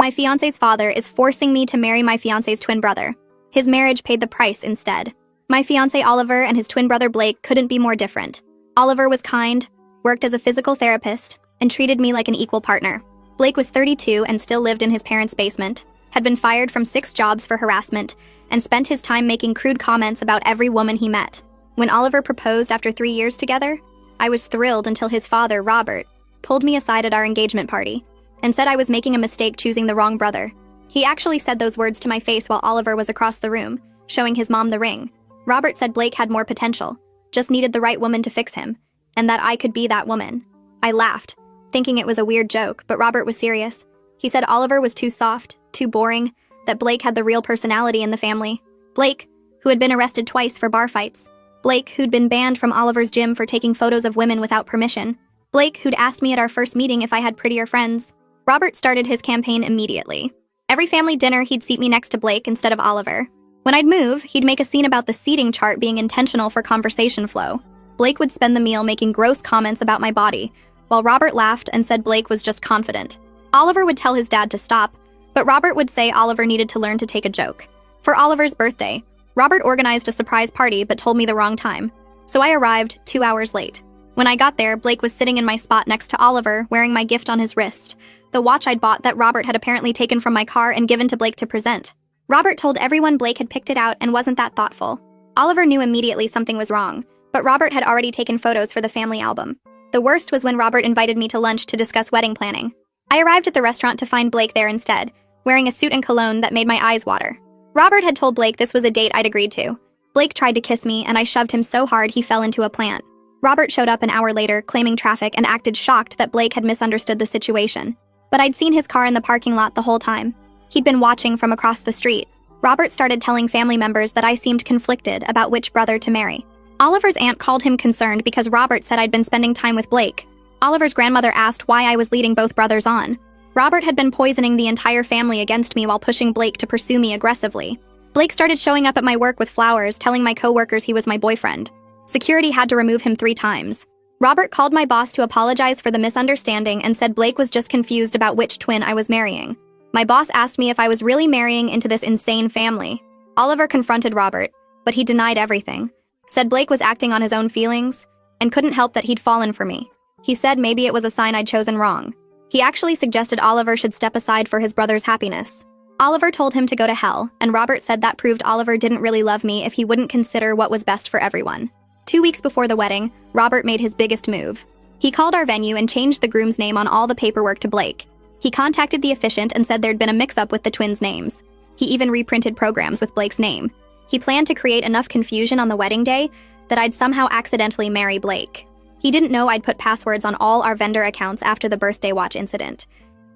My fiance's father is forcing me to marry my fiance's twin brother. His marriage paid the price instead. My fiance Oliver and his twin brother Blake couldn't be more different. Oliver was kind, worked as a physical therapist, and treated me like an equal partner. Blake was 32 and still lived in his parents' basement, had been fired from 6 jobs for harassment, and spent his time making crude comments about every woman he met. When Oliver proposed after 3 years together, I was thrilled until his father, Robert, pulled me aside at our engagement party and said I was making a mistake choosing the wrong brother. He actually said those words to my face while Oliver was across the room, showing his mom the ring. Robert said Blake had more potential, just needed the right woman to fix him, and that I could be that woman. I laughed, thinking it was a weird joke, but Robert was serious. He said Oliver was too soft, too boring, that Blake had the real personality in the family. Blake, who had been arrested twice for bar fights. Blake, who'd been banned from Oliver's gym for taking photos of women without permission. Blake, who'd asked me at our first meeting if I had prettier friends. Robert started his campaign immediately. Every family dinner, he'd seat me next to Blake instead of Oliver. When I'd move, he'd make a scene about the seating chart being intentional for conversation flow. Blake would spend the meal making gross comments about my body, while Robert laughed and said Blake was just confident. Oliver would tell his dad to stop, but Robert would say Oliver needed to learn to take a joke. For Oliver's birthday, Robert organized a surprise party but told me the wrong time, so I arrived 2 hours late. When I got there, Blake was sitting in my spot next to Oliver, wearing my gift on his wrist, the watch I'd bought that Robert had apparently taken from my car and given to Blake to present. Robert told everyone Blake had picked it out and wasn't that thoughtful. Oliver knew immediately something was wrong, but Robert had already taken photos for the family album. The worst was when Robert invited me to lunch to discuss wedding planning. I arrived at the restaurant to find Blake there instead, wearing a suit and cologne that made my eyes water. Robert had told Blake this was a date I'd agreed to. Blake tried to kiss me, and I shoved him so hard he fell into a plant. Robert showed up an hour later, claiming traffic, and acted shocked that Blake had misunderstood the situation. But I'd seen his car in the parking lot the whole time. He'd been watching from across the street. Robert started telling family members that I seemed conflicted about which brother to marry. Oliver's aunt called him concerned because Robert said I'd been spending time with Blake. Oliver's grandmother asked why I was leading both brothers on. Robert had been poisoning the entire family against me while pushing Blake to pursue me aggressively. Blake started showing up at my work with flowers, telling my coworkers he was my boyfriend. Security had to remove him 3 times. Robert called my boss to apologize for the misunderstanding and said Blake was just confused about which twin I was marrying. My boss asked me if I was really marrying into this insane family. Oliver confronted Robert, but he denied everything. Said Blake was acting on his own feelings and couldn't help that he'd fallen for me. He said maybe it was a sign I'd chosen wrong. He actually suggested Oliver should step aside for his brother's happiness. Oliver told him to go to hell, and Robert said that proved Oliver didn't really love me if he wouldn't consider what was best for everyone. 2 weeks before the wedding, Robert made his biggest move. He called our venue and changed the groom's name on all the paperwork to Blake. He contacted the officiant and said there'd been a mix-up with the twins' names. He even reprinted programs with Blake's name. He planned to create enough confusion on the wedding day that I'd somehow accidentally marry Blake. He didn't know I'd put passwords on all our vendor accounts after the birthday watch incident.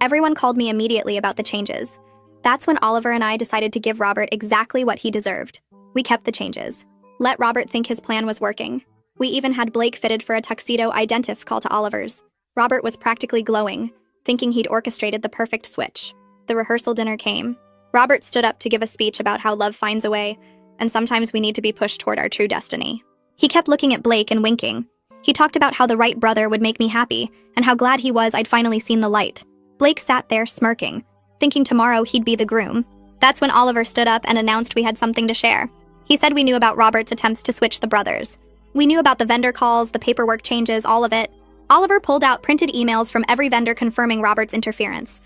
Everyone called me immediately about the changes. That's when Oliver and I decided to give Robert exactly what he deserved. We kept the changes. Let Robert think his plan was working. We even had Blake fitted for a tuxedo identical to Oliver's. Robert was practically glowing, thinking he'd orchestrated the perfect switch. The rehearsal dinner came. Robert stood up to give a speech about how love finds a way, and sometimes we need to be pushed toward our true destiny. He kept looking at Blake and winking. He talked about how the right brother would make me happy, and how glad he was I'd finally seen the light. Blake sat there smirking, thinking tomorrow he'd be the groom. That's when Oliver stood up and announced we had something to share. He said we knew about Robert's attempts to switch the brothers. We knew about the vendor calls, the paperwork changes, all of it. Oliver pulled out printed emails from every vendor confirming Robert's interference.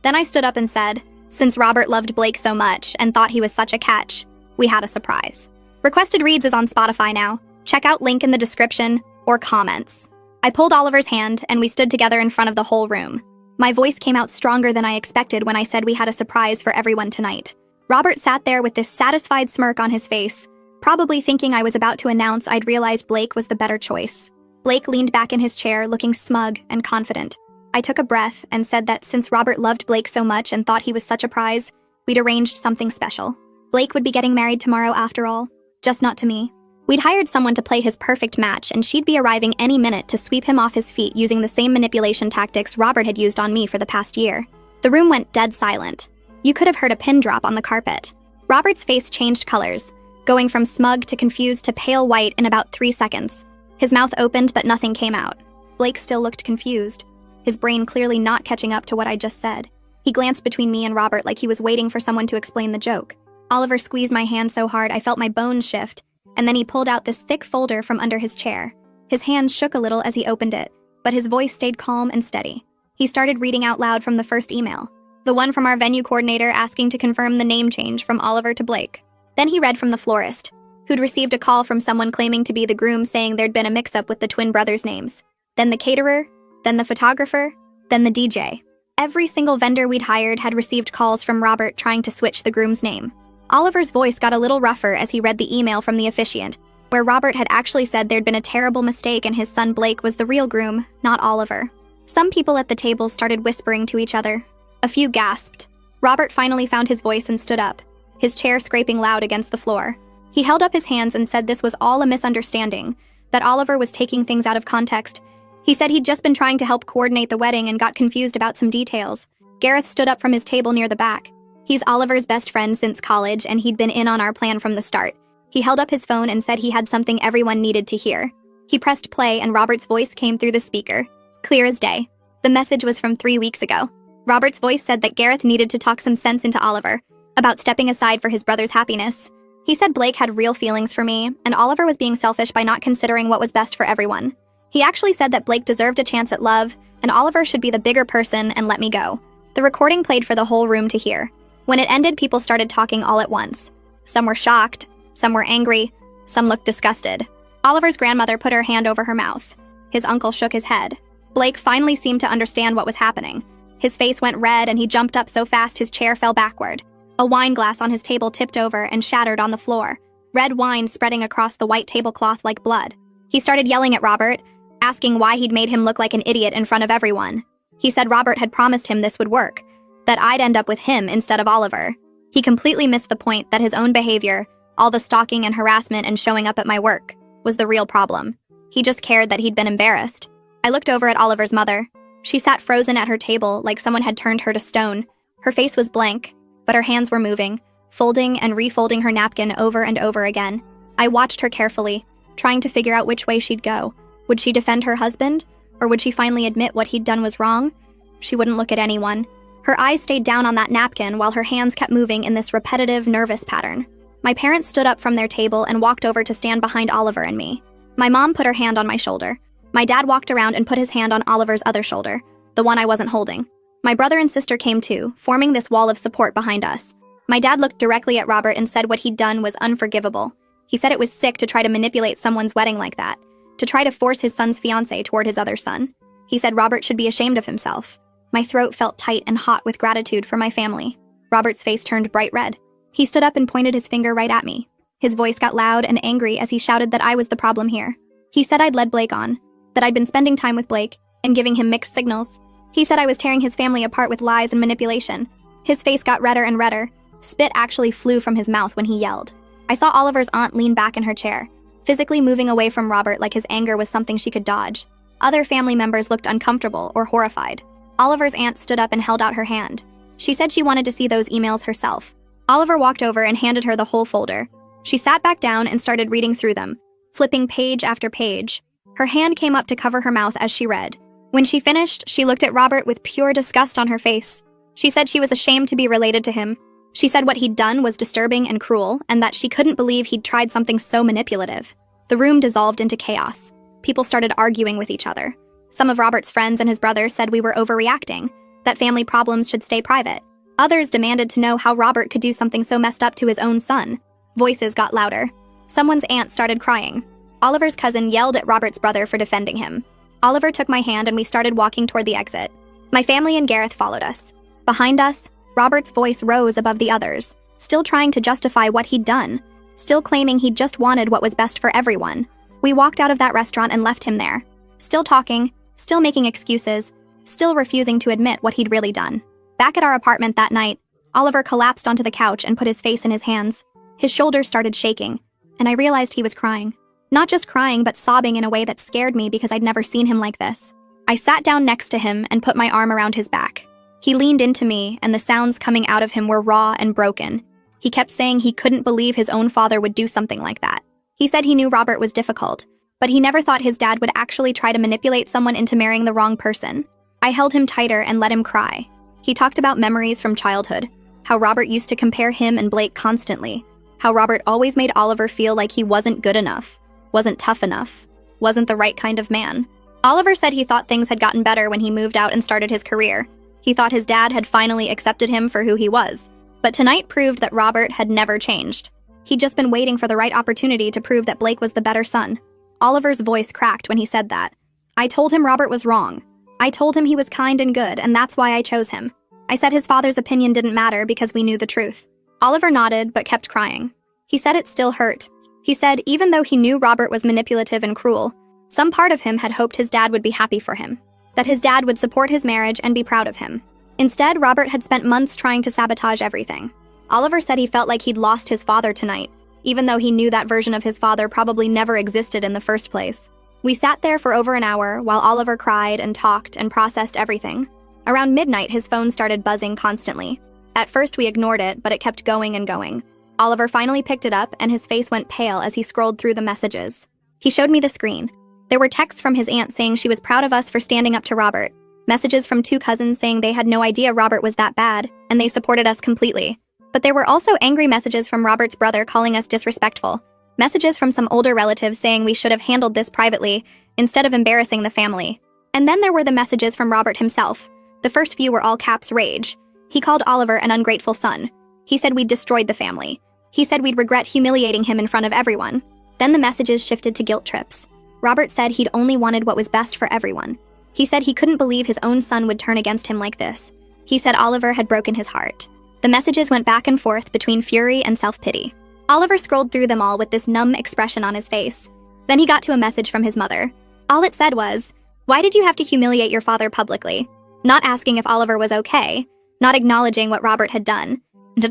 Then I stood up and said, since Robert loved Blake so much and thought he was such a catch, we had a surprise. Requested Reads is on Spotify now. Check out link in the description or comments. I pulled Oliver's hand and we stood together in front of the whole room. My voice came out stronger than I expected when I said we had a surprise for everyone tonight. Robert sat there with this satisfied smirk on his face, probably thinking I was about to announce I'd realized Blake was the better choice. Blake leaned back in his chair, looking smug and confident. I took a breath and said that since Robert loved Blake so much and thought he was such a prize, we'd arranged something special. Blake would be getting married tomorrow after all, just not to me. We'd hired someone to play his perfect match, and she'd be arriving any minute to sweep him off his feet using the same manipulation tactics Robert had used on me for the past year. The room went dead silent. You could have heard a pin drop on the carpet. Robert's face changed colors, going from smug to confused to pale white in about 3 seconds. His mouth opened, but nothing came out. Blake still looked confused, his brain clearly not catching up to what I just said. He glanced between me and Robert like he was waiting for someone to explain the joke. Oliver squeezed my hand so hard I felt my bones shift, and then he pulled out this thick folder from under his chair. His hands shook a little as he opened it, but his voice stayed calm and steady. He started reading out loud from the first email, the one from our venue coordinator asking to confirm the name change from Oliver to Blake. Then he read from the florist, who'd received a call from someone claiming to be the groom saying there'd been a mix-up with the twin brothers' names. Then the caterer, then the photographer, then the DJ. Every single vendor we'd hired had received calls from Robert trying to switch the groom's name. Oliver's voice got a little rougher as he read the email from the officiant, where Robert had actually said there'd been a terrible mistake and his son Blake was the real groom, not Oliver. Some people at the table started whispering to each other. A few gasped. Robert finally found his voice and stood up, his chair scraping loud against the floor. He held up his hands and said this was all a misunderstanding, that Oliver was taking things out of context. He said he'd just been trying to help coordinate the wedding and got confused about some details. Gareth stood up from his table near the back. He's Oliver's best friend since college, and he'd been in on our plan from the start. He held up his phone and said he had something everyone needed to hear. He pressed play and Robert's voice came through the speaker, clear as day. The message was from 3 weeks ago. Robert's voice said that Gareth needed to talk some sense into Oliver, about stepping aside for his brother's happiness. He said Blake had real feelings for me, and Oliver was being selfish by not considering what was best for everyone. He actually said that Blake deserved a chance at love, and Oliver should be the bigger person and let me go. The recording played for the whole room to hear. When it ended, people started talking all at once. Some were shocked, some were angry, some looked disgusted. Oliver's grandmother put her hand over her mouth. His uncle shook his head. Blake finally seemed to understand what was happening. His face went red and he jumped up so fast his chair fell backward. A wine glass on his table tipped over and shattered on the floor, red wine spreading across the white tablecloth like blood. He started yelling at Robert, asking why he'd made him look like an idiot in front of everyone. He said Robert had promised him this would work, that I'd end up with him instead of Oliver. He completely missed the point that his own behavior, all the stalking and harassment and showing up at my work, was the real problem. He just cared that he'd been embarrassed. I looked over at Oliver's mother. She sat frozen at her table like someone had turned her to stone. Her face was blank, but her hands were moving, folding and refolding her napkin over and over again. I watched her carefully, trying to figure out which way she'd go. Would she defend her husband? Or would she finally admit what he'd done was wrong? She wouldn't look at anyone. Her eyes stayed down on that napkin while her hands kept moving in this repetitive, nervous pattern. My parents stood up from their table and walked over to stand behind Oliver and me. My mom put her hand on my shoulder. My dad walked around and put his hand on Oliver's other shoulder, the one I wasn't holding. My brother and sister came too, forming this wall of support behind us. My dad looked directly at Robert and said what he'd done was unforgivable. He said it was sick to try to manipulate someone's wedding like that, to try to force his son's fiance toward his other son. He said Robert should be ashamed of himself. My throat felt tight and hot with gratitude for my family. Robert's face turned bright red. He stood up and pointed his finger right at me. His voice got loud and angry as he shouted that I was the problem here. He said I'd led Blake on, that I'd been spending time with Blake and giving him mixed signals. He said I was tearing his family apart with lies and manipulation. His face got redder and redder. Spit actually flew from his mouth when he yelled. I saw Oliver's aunt lean back in her chair, physically moving away from Robert like his anger was something she could dodge. Other family members looked uncomfortable or horrified. Oliver's aunt stood up and held out her hand. She said she wanted to see those emails herself. Oliver walked over and handed her the whole folder. She sat back down and started reading through them, flipping page after page. Her hand came up to cover her mouth as she read. When she finished, she looked at Robert with pure disgust on her face. She said she was ashamed to be related to him. She said what he'd done was disturbing and cruel, and that she couldn't believe he'd tried something so manipulative. The room dissolved into chaos. People started arguing with each other. Some of Robert's friends and his brother said we were overreacting, that family problems should stay private. Others demanded to know how Robert could do something so messed up to his own son. Voices got louder. Someone's aunt started crying. Oliver's cousin yelled at Robert's brother for defending him. Oliver took my hand and we started walking toward the exit. My family and Gareth followed us. Behind us, Robert's voice rose above the others, still trying to justify what he'd done, still claiming he just wanted what was best for everyone. We walked out of that restaurant and left him there, still talking, still making excuses, still refusing to admit what he'd really done. Back at our apartment that night, Oliver collapsed onto the couch and put his face in his hands. His shoulders started shaking, and I realized he was crying. Not just crying, but sobbing in a way that scared me because I'd never seen him like this. I sat down next to him and put my arm around his back. He leaned into me, and the sounds coming out of him were raw and broken. He kept saying he couldn't believe his own father would do something like that. He said he knew Robert was difficult, but he never thought his dad would actually try to manipulate someone into marrying the wrong person. I held him tighter and let him cry. He talked about memories from childhood, how Robert used to compare him and Blake constantly, how Robert always made Oliver feel like he wasn't good enough, wasn't tough enough, wasn't the right kind of man. Oliver said he thought things had gotten better when he moved out and started his career. He thought his dad had finally accepted him for who he was. But tonight proved that Robert had never changed. He'd just been waiting for the right opportunity to prove that Blake was the better son. Oliver's voice cracked when he said that. I told him Robert was wrong. I told him he was kind and good, and that's why I chose him. I said his father's opinion didn't matter because we knew the truth. Oliver nodded, but kept crying. He said it still hurt. He said even though he knew Robert was manipulative and cruel, some part of him had hoped his dad would be happy for him, that his dad would support his marriage and be proud of him. Instead, Robert had spent months trying to sabotage everything. Oliver said he felt like he'd lost his father tonight, even though he knew that version of his father probably never existed in the first place. We sat there for over an hour while Oliver cried and talked and processed everything. Around midnight, his phone started buzzing constantly. At first, we ignored it, but it kept going and going. Oliver finally picked it up, and his face went pale as he scrolled through the messages. He showed me the screen. There were texts from his aunt saying she was proud of us for standing up to Robert, messages from 2 cousins saying they had no idea Robert was that bad, and they supported us completely. But there were also angry messages from Robert's brother calling us disrespectful, messages from some older relatives saying we should have handled this privately instead of embarrassing the family. And then there were the messages from Robert himself. The first few were all caps rage. He called Oliver an ungrateful son. He said we'd destroyed the family. He said we'd regret humiliating him in front of everyone. Then the messages shifted to guilt trips. Robert said he'd only wanted what was best for everyone. He said he couldn't believe his own son would turn against him like this. He said Oliver had broken his heart. The messages went back and forth between fury and self-pity. Oliver scrolled through them all with this numb expression on his face. Then he got to a message from his mother. All it said was, "Why did you have to humiliate your father publicly?" Not asking if Oliver was okay, not acknowledging what Robert had done,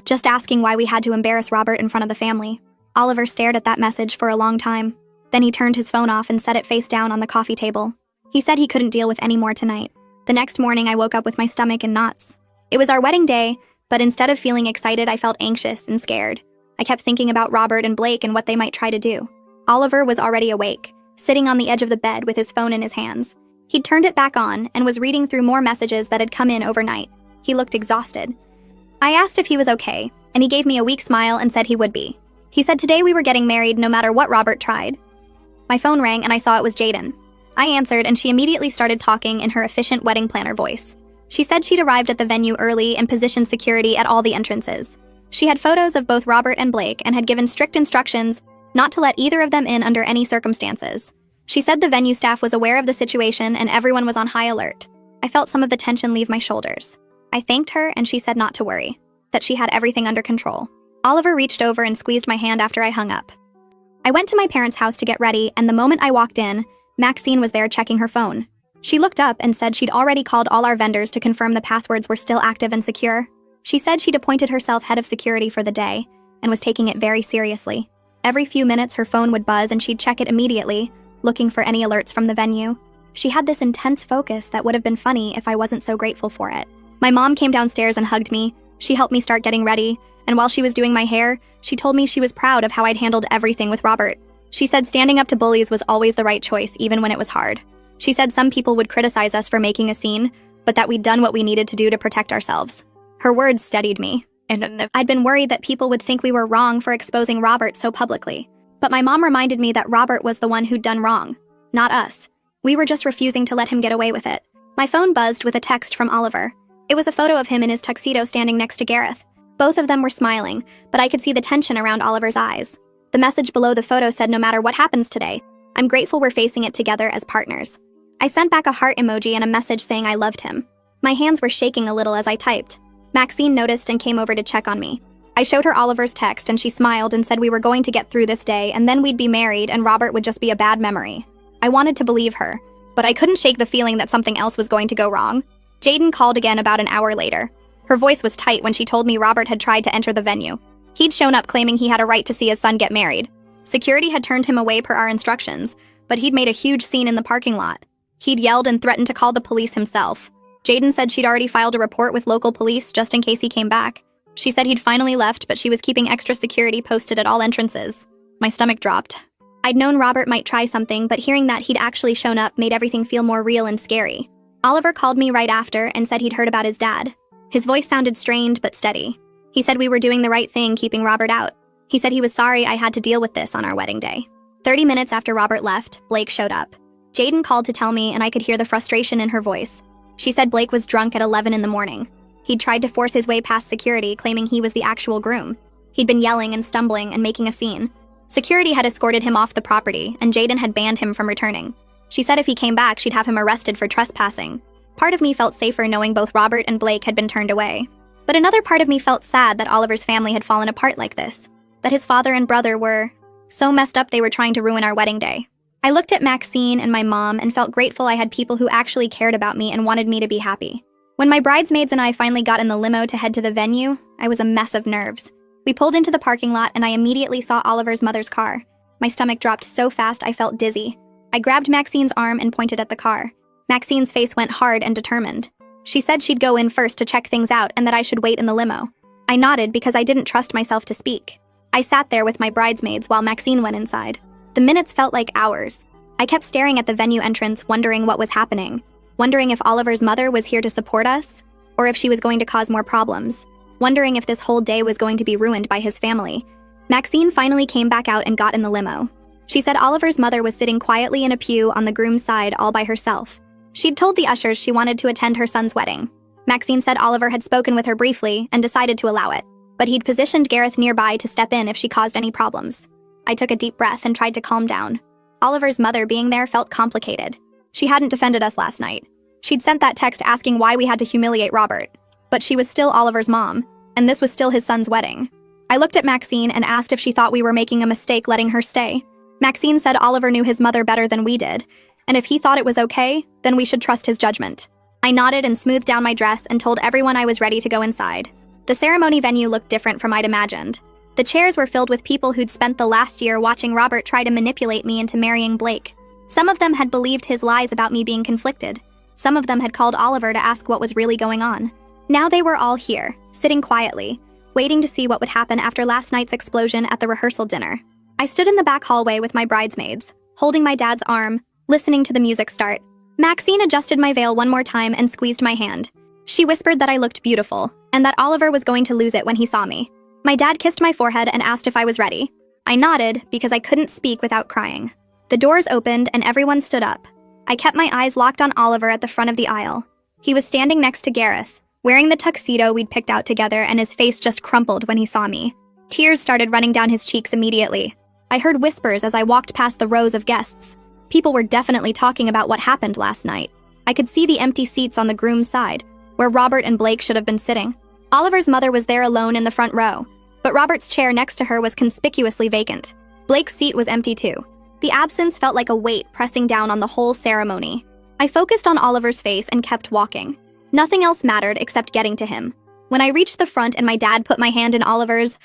just asking why we had to embarrass Robert in front of the family. Oliver stared at that message for a long time. Then he turned his phone off and set it face down on the coffee table. He said he couldn't deal with any more tonight. The next morning, I woke up with my stomach in knots. It was our wedding day, but instead of feeling excited, I felt anxious and scared. I kept thinking about Robert and Blake and what they might try to do. Oliver was already awake, sitting on the edge of the bed with his phone in his hands. He'd turned it back on and was reading through more messages that had come in overnight. He looked exhausted. I asked if he was okay, and he gave me a weak smile and said he would be. He said today we were getting married no matter what Robert tried. My phone rang and I saw it was Jaden. I answered and she immediately started talking in her efficient wedding planner voice. She said she'd arrived at the venue early and positioned security at all the entrances. She had photos of both Robert and Blake and had given strict instructions not to let either of them in under any circumstances. She said the venue staff was aware of the situation and everyone was on high alert. I felt some of the tension leave my shoulders. I thanked her and she said not to worry, that she had everything under control. Oliver reached over and squeezed my hand after I hung up. I went to my parents' house to get ready, and the moment I walked in, Maxine was there checking her phone. She looked up and said she'd already called all our vendors to confirm the passwords were still active and secure. She said she'd appointed herself head of security for the day and was taking it very seriously. Every few minutes her phone would buzz and she'd check it immediately, looking for any alerts from the venue. She had this intense focus that would have been funny if I wasn't so grateful for it. My mom came downstairs and hugged me. She helped me start getting ready, and while she was doing my hair, she told me she was proud of how I'd handled everything with Robert. She said standing up to bullies was always the right choice, even when it was hard. She said some people would criticize us for making a scene, but that we'd done what we needed to do to protect ourselves. Her words steadied me, and I'd been worried that people would think we were wrong for exposing Robert so publicly. But my mom reminded me that Robert was the one who'd done wrong, not us. We were just refusing to let him get away with it. My phone buzzed with a text from Oliver. It was a photo of him in his tuxedo standing next to Gareth. Both of them were smiling, but I could see the tension around Oliver's eyes. The message below the photo said, "No matter what happens today, I'm grateful we're facing it together as partners." I sent back a heart emoji and a message saying I loved him. My hands were shaking a little as I typed. Maxine noticed and came over to check on me. I showed her Oliver's text and she smiled and said we were going to get through this day and then we'd be married and Robert would just be a bad memory. I wanted to believe her, but I couldn't shake the feeling that something else was going to go wrong. Jaden called again about an hour later. Her voice was tight when she told me Robert had tried to enter the venue. He'd shown up claiming he had a right to see his son get married. Security had turned him away per our instructions, but he'd made a huge scene in the parking lot. He'd yelled and threatened to call the police himself. Jaden said she'd already filed a report with local police just in case he came back. She said he'd finally left, but she was keeping extra security posted at all entrances. My stomach dropped. I'd known Robert might try something, but hearing that he'd actually shown up made everything feel more real and scary. Oliver called me right after and said he'd heard about his dad. His voice sounded strained but steady. He said we were doing the right thing keeping Robert out. He said he was sorry I had to deal with this on our wedding day. 30 minutes after Robert left, Blake showed up. Jaden called to tell me, and I could hear the frustration in her voice. She said Blake was drunk at 11 in the morning. He'd tried to force his way past security, claiming he was the actual groom. He'd been yelling and stumbling and making a scene. Security had escorted him off the property, and Jaden had banned him from returning. She said if he came back, she'd have him arrested for trespassing. Part of me felt safer knowing both Robert and Blake had been turned away. But another part of me felt sad that Oliver's family had fallen apart like this. That his father and brother were so messed up they were trying to ruin our wedding day. I looked at Maxine and my mom and felt grateful I had people who actually cared about me and wanted me to be happy. When my bridesmaids and I finally got in the limo to head to the venue, I was a mess of nerves. We pulled into the parking lot and I immediately saw Oliver's mother's car. My stomach dropped so fast I felt dizzy. I grabbed Maxine's arm and pointed at the car. Maxine's face went hard and determined. She said she'd go in first to check things out and that I should wait in the limo. I nodded because I didn't trust myself to speak. I sat there with my bridesmaids while Maxine went inside. The minutes felt like hours. I kept staring at the venue entrance, wondering what was happening. Wondering if Oliver's mother was here to support us, or if she was going to cause more problems. Wondering if this whole day was going to be ruined by his family. Maxine finally came back out and got in the limo. She said Oliver's mother was sitting quietly in a pew on the groom's side all by herself. She'd told the ushers she wanted to attend her son's wedding. Maxine said Oliver had spoken with her briefly and decided to allow it, but he'd positioned Gareth nearby to step in if she caused any problems. I took a deep breath and tried to calm down. Oliver's mother being there felt complicated. She hadn't defended us last night. She'd sent that text asking why we had to humiliate Robert. But she was still Oliver's mom, and this was still his son's wedding. I looked at Maxine and asked if she thought we were making a mistake letting her stay. Maxine said Oliver knew his mother better than we did, and if he thought it was okay, then we should trust his judgment. I nodded and smoothed down my dress and told everyone I was ready to go inside. The ceremony venue looked different from I'd imagined. The chairs were filled with people who'd spent the last year watching Robert try to manipulate me into marrying Blake. Some of them had believed his lies about me being conflicted. Some of them had called Oliver to ask what was really going on. Now they were all here, sitting quietly, waiting to see what would happen after last night's explosion at the rehearsal dinner. I stood in the back hallway with my bridesmaids, holding my dad's arm, listening to the music start. Maxine adjusted my veil one more time and squeezed my hand. She whispered that I looked beautiful, and that Oliver was going to lose it when he saw me. My dad kissed my forehead and asked if I was ready. I nodded because I couldn't speak without crying. The doors opened and everyone stood up. I kept my eyes locked on Oliver at the front of the aisle. He was standing next to Gareth, wearing the tuxedo we'd picked out together, and his face just crumpled when he saw me. Tears started running down his cheeks immediately. I heard whispers as I walked past the rows of guests. People were definitely talking about what happened last night. I could see the empty seats on the groom's side, where Robert and Blake should have been sitting. Oliver's mother was there alone in the front row, but Robert's chair next to her was conspicuously vacant. Blake's seat was empty too. The absence felt like a weight pressing down on the whole ceremony. I focused on Oliver's face and kept walking. Nothing else mattered except getting to him. When I reached the front and my dad put my hand in Oliver's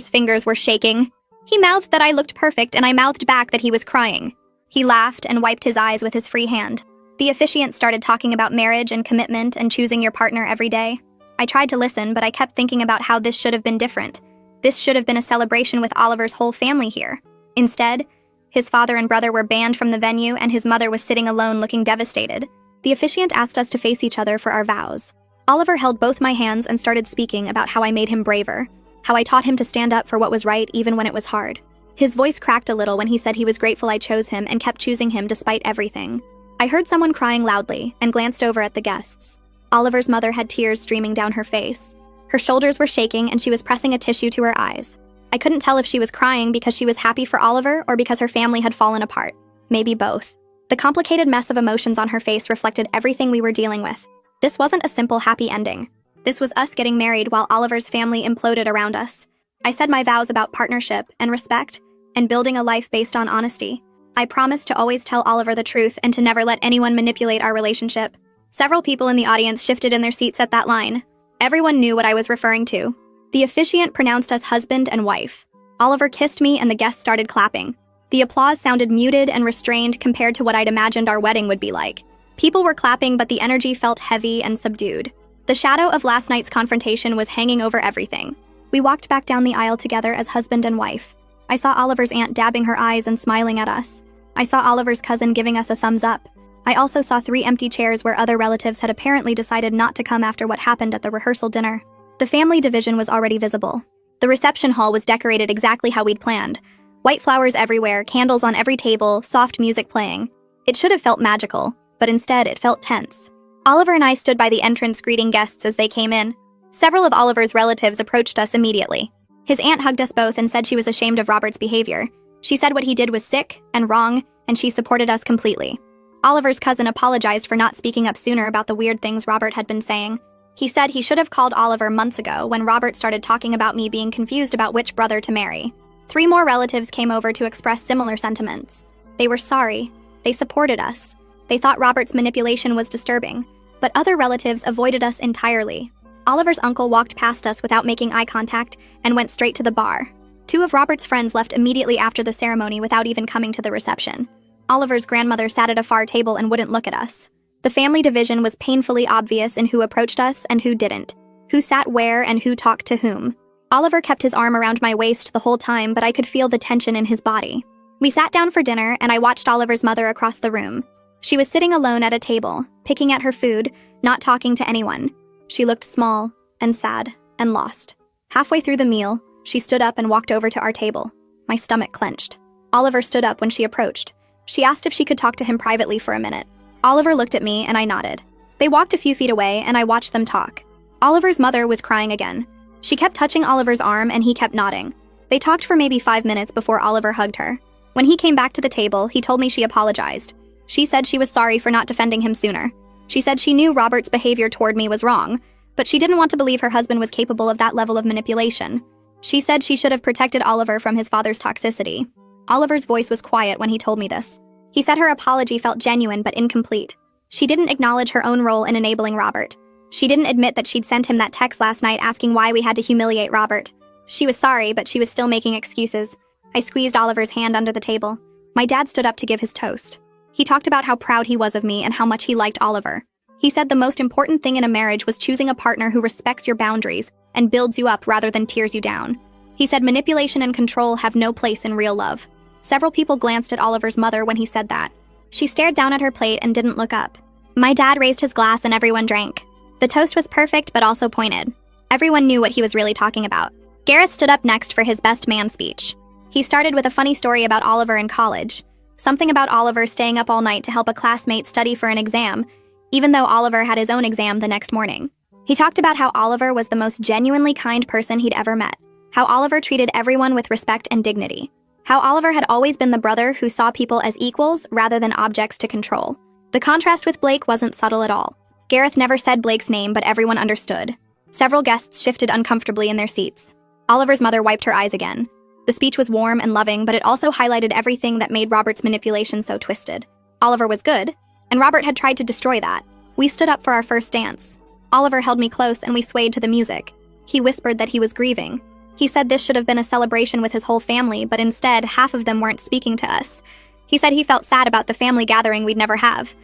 fingers were shaking. He mouthed that I looked perfect and I mouthed back that he was crying. He laughed and wiped his eyes with his free hand. The officiant started talking about marriage and commitment and choosing your partner every day. I tried to listen, but I kept thinking about how this should have been different. This should have been a celebration with Oliver's whole family here. Instead, his father and brother were banned from the venue and his mother was sitting alone looking devastated. The officiant asked us to face each other for our vows. Oliver held both my hands and started speaking about how I made him braver, how I taught him to stand up for what was right even when it was hard. His voice cracked a little when he said he was grateful I chose him and kept choosing him despite everything. I heard someone crying loudly and glanced over at the guests. Oliver's mother had tears streaming down her face. Her shoulders were shaking and she was pressing a tissue to her eyes. I couldn't tell if she was crying because she was happy for Oliver or because her family had fallen apart. Maybe both. The complicated mess of emotions on her face reflected everything we were dealing with. This wasn't a simple happy ending. This was us getting married while Oliver's family imploded around us. I said my vows about partnership and respect and building a life based on honesty. I promised to always tell Oliver the truth and to never let anyone manipulate our relationship. Several people in the audience shifted in their seats at that line. Everyone knew what I was referring to. The officiant pronounced us husband and wife. Oliver kissed me and the guests started clapping. The applause sounded muted and restrained compared to what I'd imagined our wedding would be like. People were clapping, but the energy felt heavy and subdued. The shadow of last night's confrontation was hanging over everything. We walked back down the aisle together as husband and wife. I saw Oliver's aunt dabbing her eyes and smiling at us. I saw Oliver's cousin giving us a thumbs up. I also saw 3 empty chairs where other relatives had apparently decided not to come after what happened at the rehearsal dinner. The family division was already visible. The reception hall was decorated exactly how we'd planned. White flowers everywhere, candles on every table, soft music playing. It should have felt magical, but instead it felt tense. Oliver and I stood by the entrance greeting guests as they came in. Several of Oliver's relatives approached us immediately. His aunt hugged us both and said she was ashamed of Robert's behavior. She said what he did was sick and wrong, and she supported us completely. Oliver's cousin apologized for not speaking up sooner about the weird things Robert had been saying. He said he should have called Oliver months ago when Robert started talking about me being confused about which brother to marry. 3 more relatives came over to express similar sentiments. They were sorry. They supported us. They thought Robert's manipulation was disturbing, but other relatives avoided us entirely. Oliver's uncle walked past us without making eye contact and went straight to the bar. 2 of Robert's friends left immediately after the ceremony without even coming to the reception. Oliver's grandmother sat at a far table and wouldn't look at us. The family division was painfully obvious in who approached us and who didn't, who sat where and who talked to whom. Oliver kept his arm around my waist the whole time, but I could feel the tension in his body. We sat down for dinner, and I watched Oliver's mother across the room. She was sitting alone at a table, picking at her food, not talking to anyone. She looked small and sad and lost. Halfway through the meal, she stood up and walked over to our table. My stomach clenched. Oliver stood up when she approached. She asked if she could talk to him privately for a minute. Oliver looked at me and I nodded. They walked a few feet away and I watched them talk. Oliver's mother was crying again. She kept touching Oliver's arm and he kept nodding. They talked for maybe 5 minutes before Oliver hugged her. When he came back to the table, he told me she apologized. She said she was sorry for not defending him sooner. She said she knew Robert's behavior toward me was wrong, but she didn't want to believe her husband was capable of that level of manipulation. She said she should have protected Oliver from his father's toxicity. Oliver's voice was quiet when he told me this. He said her apology felt genuine but incomplete. She didn't acknowledge her own role in enabling Robert. She didn't admit that she'd sent him that text last night asking why we had to humiliate Robert. She was sorry, but she was still making excuses. I squeezed Oliver's hand under the table. My dad stood up to give his toast. He talked about how proud he was of me and how much he liked Oliver. He said the most important thing in a marriage was choosing a partner who respects your boundaries and builds you up rather than tears you down. He said manipulation and control have no place in real love. Several people glanced at Oliver's mother when he said that. She stared down at her plate and didn't look up. My dad raised his glass and everyone drank. The toast was perfect but also pointed. Everyone knew what he was really talking about. Gareth stood up next for his best man speech. He started with a funny story about Oliver in college. Something about Oliver staying up all night to help a classmate study for an exam, even though Oliver had his own exam the next morning. He talked about how Oliver was the most genuinely kind person he'd ever met, how Oliver treated everyone with respect and dignity, how Oliver had always been the brother who saw people as equals rather than objects to control. The contrast with Blake wasn't subtle at all. Gareth never said Blake's name, but everyone understood. Several guests shifted uncomfortably in their seats. Oliver's mother wiped her eyes again. The speech was warm and loving, but it also highlighted everything that made Robert's manipulation so twisted. Oliver was good, and Robert had tried to destroy that. We stood up for our first dance. Oliver held me close and we swayed to the music. He whispered that he was grieving. He said this should have been a celebration with his whole family, but instead, half of them weren't speaking to us. He said he felt sad about the family gathering we'd never have.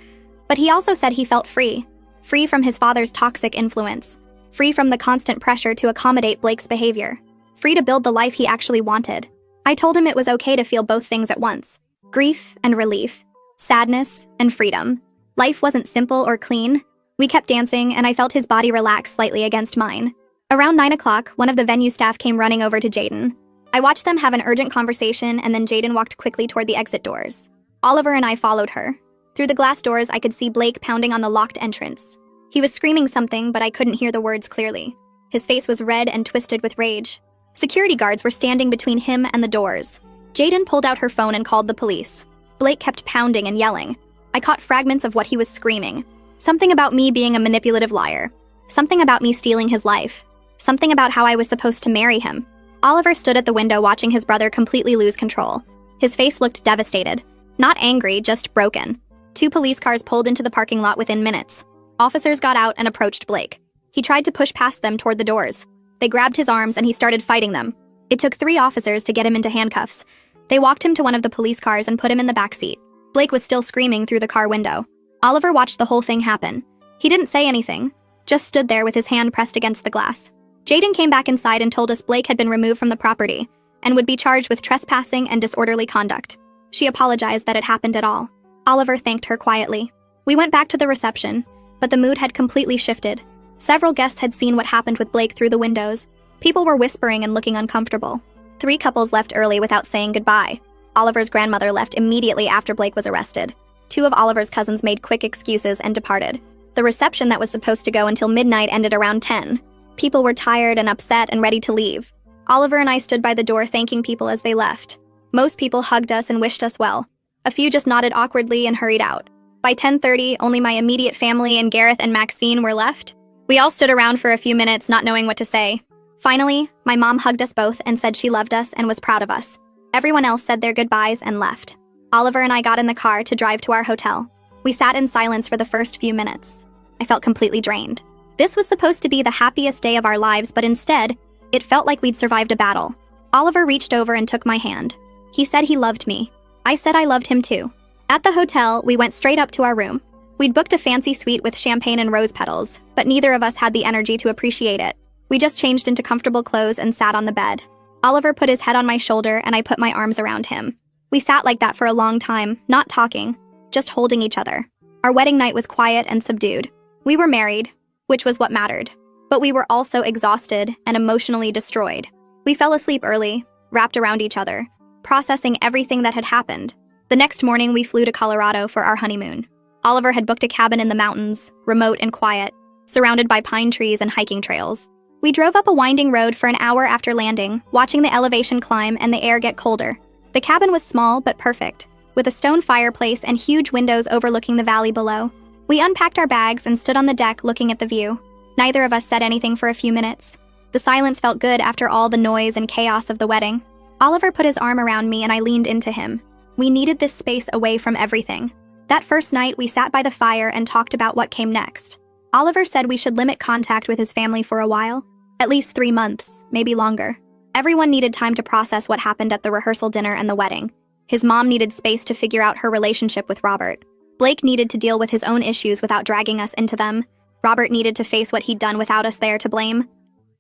But he also said he felt free. Free from his father's toxic influence. Free from the constant pressure to accommodate Blake's behavior. Free to build the life he actually wanted. I told him it was okay to feel both things at once. Grief and relief. Sadness and freedom. Life wasn't simple or clean. We kept dancing, and I felt his body relax slightly against mine. Around 9 o'clock, one of the venue staff came running over to Jaden. I watched them have an urgent conversation, and then Jaden walked quickly toward the exit doors. Oliver and I followed her. Through the glass doors, I could see Blake pounding on the locked entrance. He was screaming something, but I couldn't hear the words clearly. His face was red and twisted with rage. Security guards were standing between him and the doors. Jaden pulled out her phone and called the police. Blake kept pounding and yelling. I caught fragments of what he was screaming. Something about me being a manipulative liar. Something about me stealing his life. Something about how I was supposed to marry him. Oliver stood at the window watching his brother completely lose control. His face looked devastated. Not angry, just broken. 2 police cars pulled into the parking lot within minutes. Officers got out and approached Blake. He tried to push past them toward the doors. They grabbed his arms and he started fighting them. It took 3 officers to get him into handcuffs. They walked him to one of the police cars and put him in the back seat. Blake was still screaming through the car window. Oliver watched the whole thing happen. He didn't say anything, just stood there with his hand pressed against the glass. Jaden came back inside and told us Blake had been removed from the property and would be charged with trespassing and disorderly conduct. She apologized that it happened at all. Oliver thanked her quietly. We went back to the reception, but the mood had completely shifted. Several guests had seen what happened with Blake through the windows. People were whispering and looking uncomfortable. 3 couples left early without saying goodbye. Oliver's grandmother left immediately after Blake was arrested. 2 of Oliver's cousins made quick excuses and departed. The reception that was supposed to go until midnight ended around 10. People were tired and upset and ready to leave. Oliver and I stood by the door thanking people as they left. Most people hugged us and wished us well. A few just nodded awkwardly and hurried out. By 10:30, only my immediate family and Gareth and Maxine were left. We all stood around for a few minutes, not knowing what to say. Finally, my mom hugged us both and said she loved us and was proud of us. Everyone else said their goodbyes and left. Oliver and I got in the car to drive to our hotel. We sat in silence for the first few minutes. I felt completely drained. This was supposed to be the happiest day of our lives, but instead, it felt like we'd survived a battle. Oliver reached over and took my hand. He said he loved me. I said I loved him too. At the hotel, we went straight up to our room. We'd booked a fancy suite with champagne and rose petals, but neither of us had the energy to appreciate it. We just changed into comfortable clothes and sat on the bed. Oliver put his head on my shoulder and I put my arms around him. We sat like that for a long time, not talking, just holding each other. Our wedding night was quiet and subdued. We were married, which was what mattered. But we were also exhausted and emotionally destroyed. We fell asleep early, wrapped around each other, processing everything that had happened. The next morning, we flew to Colorado for our honeymoon. Oliver had booked a cabin in the mountains, remote and quiet, surrounded by pine trees and hiking trails. We drove up a winding road for an hour after landing, watching the elevation climb and the air get colder. The cabin was small but perfect, with a stone fireplace and huge windows overlooking the valley below. We unpacked our bags and stood on the deck looking at the view. Neither of us said anything for a few minutes. The silence felt good after all the noise and chaos of the wedding. Oliver put his arm around me and I leaned into him. We needed this space away from everything. That first night, we sat by the fire and talked about what came next. Oliver said we should limit contact with his family for a while, at least 3 months, maybe longer. Everyone needed time to process what happened at the rehearsal dinner and the wedding. His mom needed space to figure out her relationship with Robert. Blake needed to deal with his own issues without dragging us into them. Robert needed to face what he'd done without us there to blame.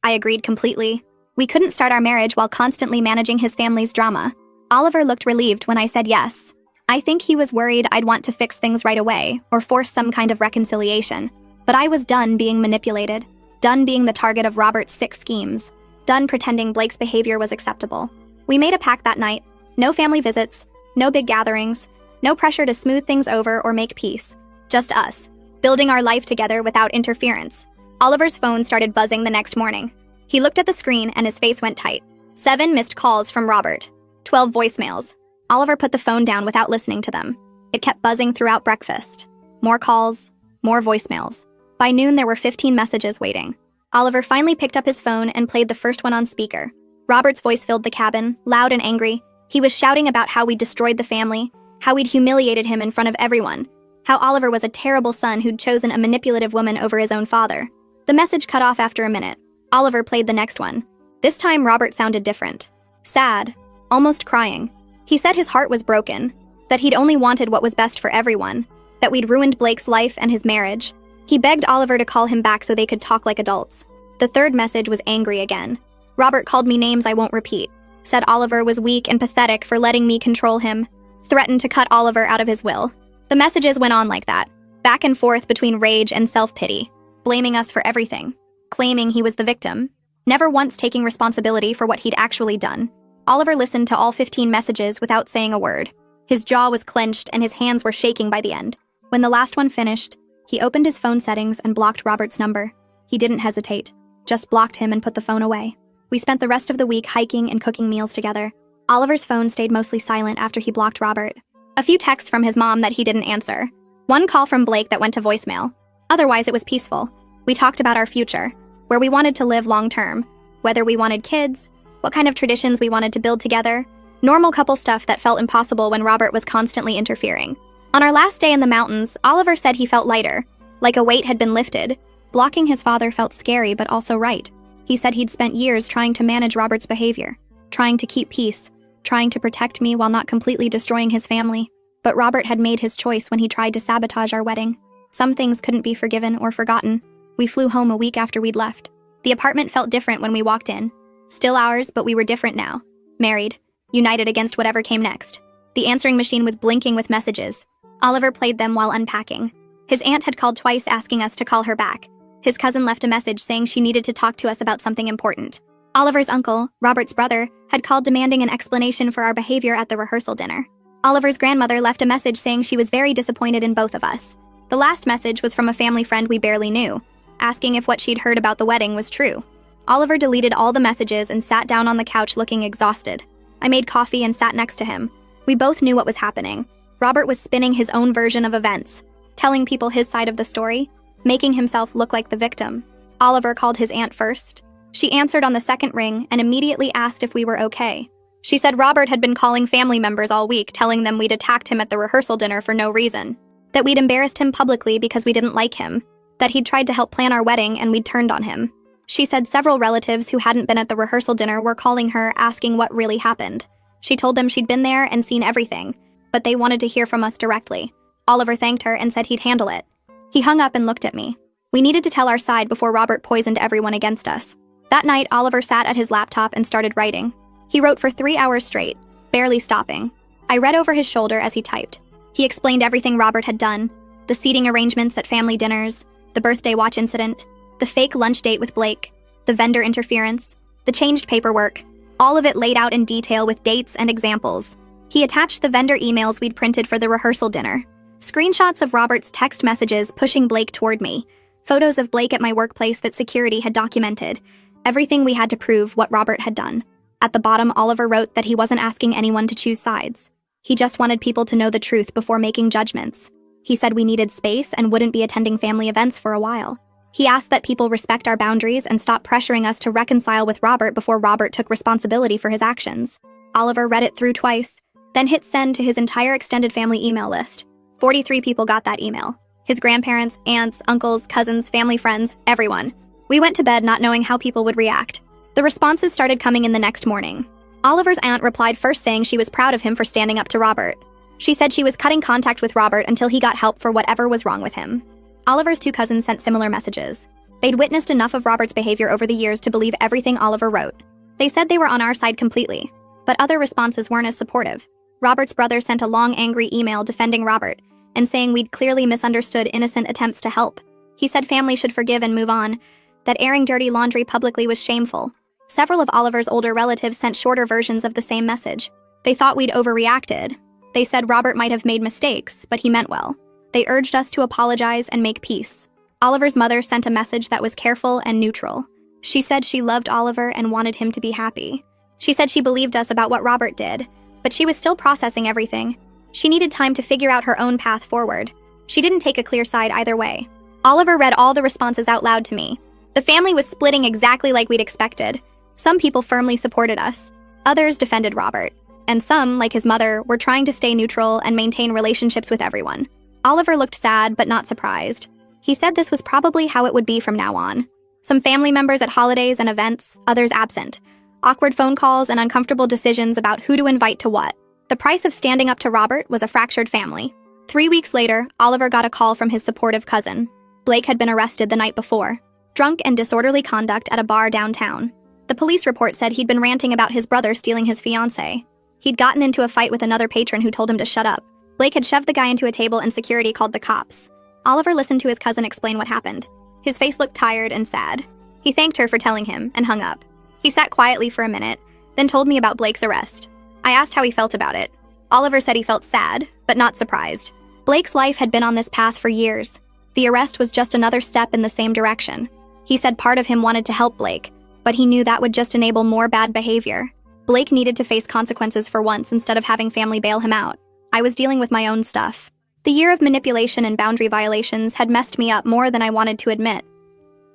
I agreed completely. We couldn't start our marriage while constantly managing his family's drama. Oliver looked relieved when I said yes. I think he was worried I'd want to fix things right away or force some kind of reconciliation. But I was done being manipulated, done being the target of Robert's sick schemes, done pretending Blake's behavior was acceptable. We made a pact that night. No family visits, no big gatherings, no pressure to smooth things over or make peace. Just us, building our life together without interference. Oliver's phone started buzzing the next morning. He looked at the screen and his face went tight. 7 missed calls from Robert. 12 voicemails. Oliver put the phone down without listening to them. It kept buzzing throughout breakfast. More calls, more voicemails. By noon, there were 15 messages waiting. Oliver finally picked up his phone and played the first one on speaker. Robert's voice filled the cabin, loud and angry. He was shouting about how we'd destroyed the family, how we'd humiliated him in front of everyone, how Oliver was a terrible son who'd chosen a manipulative woman over his own father. The message cut off after a minute. Oliver played the next one. This time, Robert sounded different. Sad, almost crying. He said his heart was broken, that he'd only wanted what was best for everyone, that we'd ruined Blake's life and his marriage. He begged Oliver to call him back so they could talk like adults. The third message was angry again. Robert called me names I won't repeat, said Oliver was weak and pathetic for letting me control him, threatened to cut Oliver out of his will. The messages went on like that, back and forth between rage and self-pity, blaming us for everything, claiming he was the victim, never once taking responsibility for what he'd actually done. Oliver listened to all 15 messages without saying a word. His jaw was clenched and his hands were shaking by the end. When the last one finished, he opened his phone settings and blocked Robert's number. He didn't hesitate, just blocked him and put the phone away. We spent the rest of the week hiking and cooking meals together. Oliver's phone stayed mostly silent after he blocked Robert. A few texts from his mom that he didn't answer. One call from Blake that went to voicemail. Otherwise, it was peaceful. We talked about our future, where we wanted to live long term, whether we wanted kids, what kind of traditions we wanted to build together, normal couple stuff that felt impossible when Robert was constantly interfering. On our last day in the mountains, Oliver said he felt lighter, like a weight had been lifted. Blocking his father felt scary but also right. He said he'd spent years trying to manage Robert's behavior, trying to keep peace, trying to protect me while not completely destroying his family. But Robert had made his choice when he tried to sabotage our wedding. Some things couldn't be forgiven or forgotten. We flew home a week after we'd left. The apartment felt different when we walked in. Still ours, but we were different now. Married, united against whatever came next. The answering machine was blinking with messages. Oliver played them while unpacking. His aunt had called twice asking us to call her back. His cousin left a message saying she needed to talk to us about something important. Oliver's uncle, Robert's brother, had called demanding an explanation for our behavior at the rehearsal dinner. Oliver's grandmother left a message saying she was very disappointed in both of us. The last message was from a family friend we barely knew, asking if what she'd heard about the wedding was true. Oliver deleted all the messages and sat down on the couch looking exhausted. I made coffee and sat next to him. We both knew what was happening. Robert was spinning his own version of events, telling people his side of the story, making himself look like the victim. Oliver called his aunt first. She answered on the second ring and immediately asked if we were okay. She said Robert had been calling family members all week, telling them we'd attacked him at the rehearsal dinner for no reason, that we'd embarrassed him publicly because we didn't like him, that he'd tried to help plan our wedding and we'd turned on him. She said several relatives who hadn't been at the rehearsal dinner were calling her asking what really happened. She told them she'd been there and seen everything, but they wanted to hear from us directly. Oliver thanked her and said he'd handle it. He hung up and looked at me. We needed to tell our side before Robert poisoned everyone against us. That night, Oliver sat at his laptop and started writing. He wrote for 3 hours straight, barely stopping. I read over his shoulder as he typed. He explained everything Robert had done, the seating arrangements at family dinners, the birthday watch incident, the fake lunch date with Blake, the vendor interference, the changed paperwork, all of it laid out in detail with dates and examples. He attached the vendor emails we'd printed for the rehearsal dinner, screenshots of Robert's text messages pushing Blake toward me, photos of Blake at my workplace that security had documented, everything we had to prove what Robert had done. At the bottom, Oliver wrote that he wasn't asking anyone to choose sides. He just wanted people to know the truth before making judgments. He said we needed space and wouldn't be attending family events for a while. He asked that people respect our boundaries and stop pressuring us to reconcile with Robert before Robert took responsibility for his actions. Oliver read it through twice, then hit send to his entire extended family email list. 43 people got that email. His grandparents, aunts, uncles, cousins, family friends, everyone. We went to bed not knowing how people would react. The responses started coming in the next morning. Oliver's aunt replied first saying she was proud of him for standing up to Robert. She said she was cutting contact with Robert until he got help for whatever was wrong with him. Oliver's 2 cousins sent similar messages. They'd witnessed enough of Robert's behavior over the years to believe everything Oliver wrote. They said they were on our side completely, but other responses weren't as supportive. Robert's brother sent a long, angry email defending Robert and saying we'd clearly misunderstood innocent attempts to help. He said family should forgive and move on, that airing dirty laundry publicly was shameful. Several of Oliver's older relatives sent shorter versions of the same message. They thought we'd overreacted. They said Robert might have made mistakes, but he meant well. They urged us to apologize and make peace. Oliver's mother sent a message that was careful and neutral. She said she loved Oliver and wanted him to be happy. She said she believed us about what Robert did, but she was still processing everything. She needed time to figure out her own path forward. She didn't take a clear side either way. Oliver read all the responses out loud to me. The family was splitting exactly like we'd expected. Some people firmly supported us. Others defended Robert. And some, like his mother, were trying to stay neutral and maintain relationships with everyone. Oliver looked sad but not surprised. He said this was probably how it would be from now on. Some family members at holidays and events, others absent. Awkward phone calls and uncomfortable decisions about who to invite to what. The price of standing up to Robert was a fractured family. 3 weeks later, Oliver got a call from his supportive cousin. Blake had been arrested the night before. Drunk and disorderly conduct at a bar downtown. The police report said he'd been ranting about his brother stealing his fiance. He'd gotten into a fight with another patron who told him to shut up. Blake had shoved the guy into a table and security called the cops. Oliver listened to his cousin explain what happened. His face looked tired and sad. He thanked her for telling him and hung up. He sat quietly for a minute, then told me about Blake's arrest. I asked how he felt about it. Oliver said he felt sad, but not surprised. Blake's life had been on this path for years. The arrest was just another step in the same direction. He said part of him wanted to help Blake, but he knew that would just enable more bad behavior. Blake needed to face consequences for once instead of having family bail him out. I was dealing with my own stuff. The year of manipulation and boundary violations had messed me up more than I wanted to admit.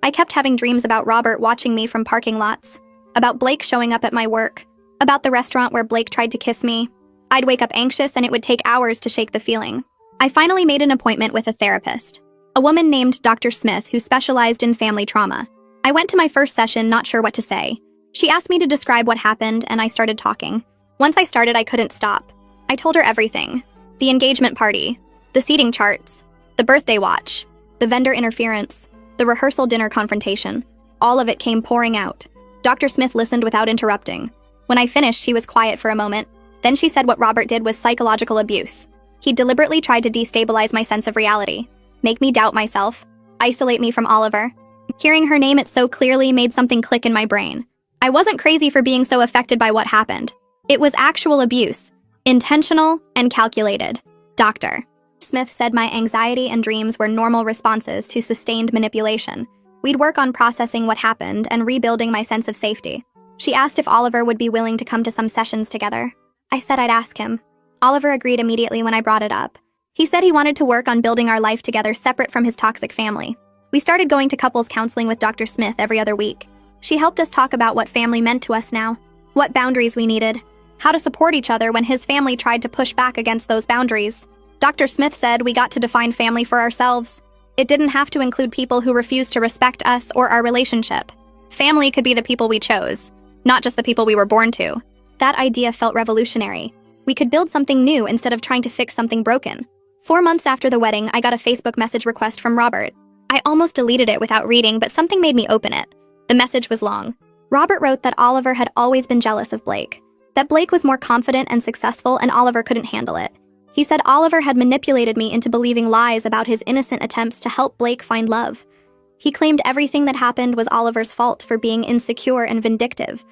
I kept having dreams about Robert watching me from parking lots, about Blake showing up at my work, about the restaurant where Blake tried to kiss me. I'd wake up anxious and it would take hours to shake the feeling. I finally made an appointment with a therapist, a woman named Dr. Smith who specialized in family trauma. I went to my first session not sure what to say. She asked me to describe what happened and I started talking. Once I started, I couldn't stop. I told her everything. The engagement party, the seating charts, the birthday watch, the vendor interference, the rehearsal dinner confrontation. All of it came pouring out. Dr. Smith listened without interrupting. When I finished, she was quiet for a moment. Then she said what Robert did was psychological abuse. He deliberately tried to destabilize my sense of reality. make me doubt myself, isolate me from Oliver. Hearing her name it so clearly made something click in my brain. I wasn't crazy for being so affected by what happened. It was actual abuse, intentional and calculated. Dr. Smith said my anxiety and dreams were normal responses to sustained manipulation. We'd work on processing what happened and rebuilding my sense of safety. She asked if Oliver would be willing to come to some sessions together. I said I'd ask him. Oliver agreed immediately when I brought it up. He said he wanted to work on building our life together separate from his toxic family. We started going to couples counseling with Dr. Smith every other week. She helped us talk about what family meant to us now, what boundaries we needed, how to support each other when his family tried to push back against those boundaries. Dr. Smith said we got to define family for ourselves. It didn't have to include people who refused to respect us or our relationship. Family could be the people we chose, not just the people we were born to. That idea felt revolutionary. We could build something new instead of trying to fix something broken. 4 months after the wedding, I got a Facebook message request from Robert. I almost deleted it without reading, but something made me open it. The message was long. Robert wrote that Oliver had always been jealous of Blake, that Blake was more confident and successful and Oliver couldn't handle it. He said Oliver had manipulated me into believing lies about his innocent attempts to help Blake find love. He claimed everything that happened was Oliver's fault for being insecure and vindictive.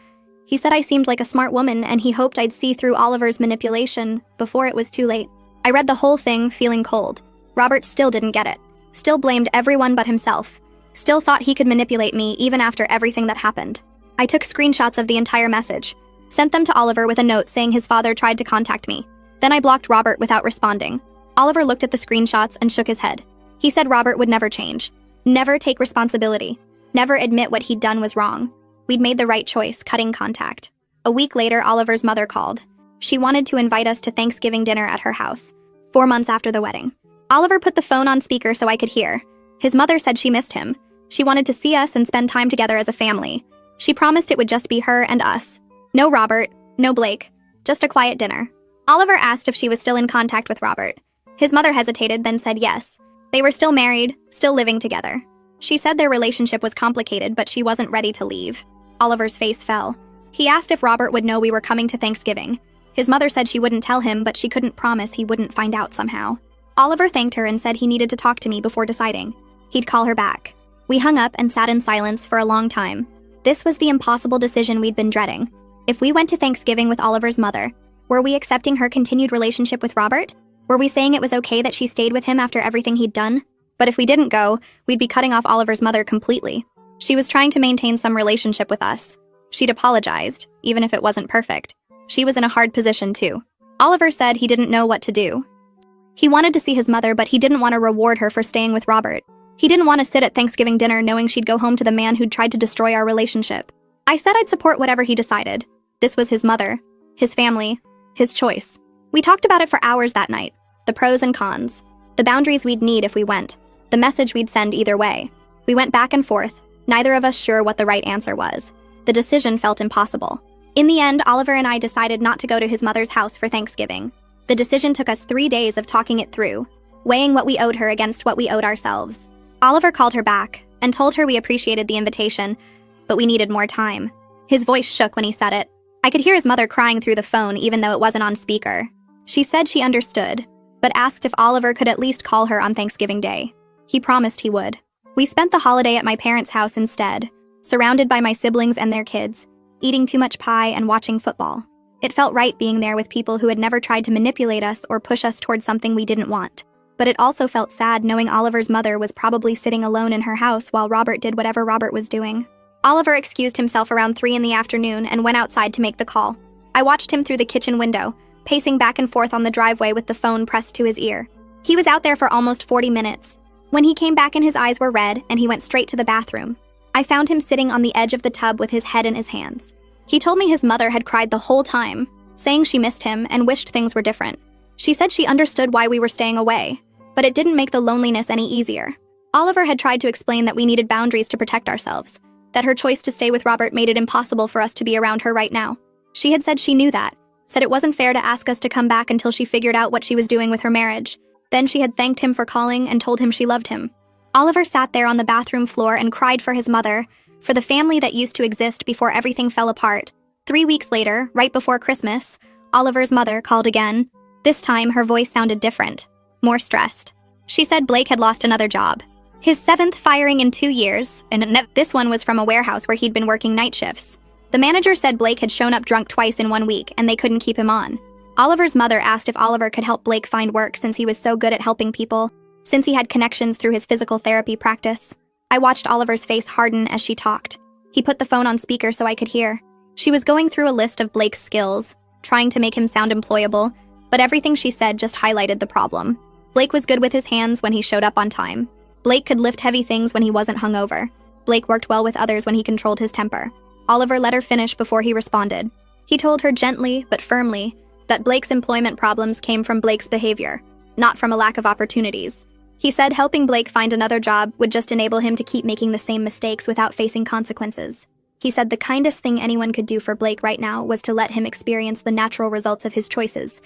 He said I seemed like a smart woman and he hoped I'd see through Oliver's manipulation before it was too late. I read the whole thing feeling cold. Robert still didn't get it. Still blamed everyone but himself. Still thought he could manipulate me even after everything that happened. I took screenshots of the entire message, sent them to Oliver with a note saying his father tried to contact me. Then I blocked Robert without responding. Oliver looked at the screenshots and shook his head. He said Robert would never change, never take responsibility, never admit what he'd done was wrong. We'd made the right choice, cutting contact. A week later, Oliver's mother called. She wanted to invite us to Thanksgiving dinner at her house, 4 months after the wedding. Oliver put the phone on speaker so I could hear. His mother said she missed him. She wanted to see us and spend time together as a family. She promised it would just be her and us. No Robert, no Blake, just a quiet dinner. Oliver asked if she was still in contact with Robert. His mother hesitated, then said yes. They were still married, still living together. She said their relationship was complicated, but she wasn't ready to leave. Oliver's face fell. He asked if Robert would know we were coming to Thanksgiving. His mother said she wouldn't tell him, but she couldn't promise he wouldn't find out somehow. Oliver thanked her and said he needed to talk to me before deciding. He'd call her back. We hung up and sat in silence for a long time. This was the impossible decision we'd been dreading. If we went to Thanksgiving with Oliver's mother, were we accepting her continued relationship with Robert? Were we saying it was okay that she stayed with him after everything he'd done? But if we didn't go, we'd be cutting off Oliver's mother completely. She was trying to maintain some relationship with us. She'd apologized, even if it wasn't perfect. She was in a hard position too. Oliver said he didn't know what to do. He wanted to see his mother, but he didn't want to reward her for staying with Robert. He didn't want to sit at Thanksgiving dinner knowing she'd go home to the man who'd tried to destroy our relationship. I said I'd support whatever he decided. This was his mother, his family, his choice. We talked about it for hours that night. The pros and cons. The boundaries we'd need if we went. The message we'd send either way. We went back and forth, neither of us sure what the right answer was. The decision felt impossible. In the end, Oliver and I decided not to go to his mother's house for Thanksgiving. The decision took us 3 days of talking it through, weighing what we owed her against what we owed ourselves. Oliver called her back and told her we appreciated the invitation, but we needed more time. His voice shook when he said it. I could hear his mother crying through the phone even though it wasn't on speaker. She said she understood, but asked if Oliver could at least call her on Thanksgiving Day. He promised he would. We spent the holiday at my parents' house instead, surrounded by my siblings and their kids, eating too much pie and watching football. It felt right being there with people who had never tried to manipulate us or push us towards something we didn't want. But it also felt sad knowing Oliver's mother was probably sitting alone in her house while Robert did whatever Robert was doing. Oliver excused himself around 3 in the afternoon and went outside to make the call. I watched him through the kitchen window, pacing back and forth on the driveway with the phone pressed to his ear. He was out there for almost 40 minutes. When he came back and his eyes were red and he went straight to the bathroom. I found him sitting on the edge of the tub with his head in his hands. He told me his mother had cried the whole time, saying she missed him and wished things were different. She said she understood why we were staying away, but it didn't make the loneliness any easier. Oliver had tried to explain that we needed boundaries to protect ourselves, that her choice to stay with Robert made it impossible for us to be around her right now. She had said she knew that, said it wasn't fair to ask us to come back until she figured out what she was doing with her marriage. Then she had thanked him for calling and told him she loved him. Oliver sat there on the bathroom floor and cried for his mother, for the family that used to exist before everything fell apart. 3 weeks later, right before Christmas, Oliver's mother called again. This time, her voice sounded different, more stressed. She said Blake had lost another job. His 7th firing in 2 years, and this one was from a warehouse where he'd been working night shifts. The manager said Blake had shown up drunk twice in 1 week, and they couldn't keep him on. Oliver's mother asked if Oliver could help Blake find work since he was so good at helping people, since he had connections through his physical therapy practice. I watched Oliver's face harden as she talked. He put the phone on speaker so I could hear. She was going through a list of Blake's skills, trying to make him sound employable, but everything she said just highlighted the problem. Blake was good with his hands when he showed up on time. Blake could lift heavy things when he wasn't hungover. Blake worked well with others when he controlled his temper. Oliver let her finish before he responded. He told her gently, but firmly, that Blake's employment problems came from Blake's behavior, not from a lack of opportunities. He said helping Blake find another job would just enable him to keep making the same mistakes without facing consequences. He said the kindest thing anyone could do for Blake right now was to let him experience the natural results of his choices,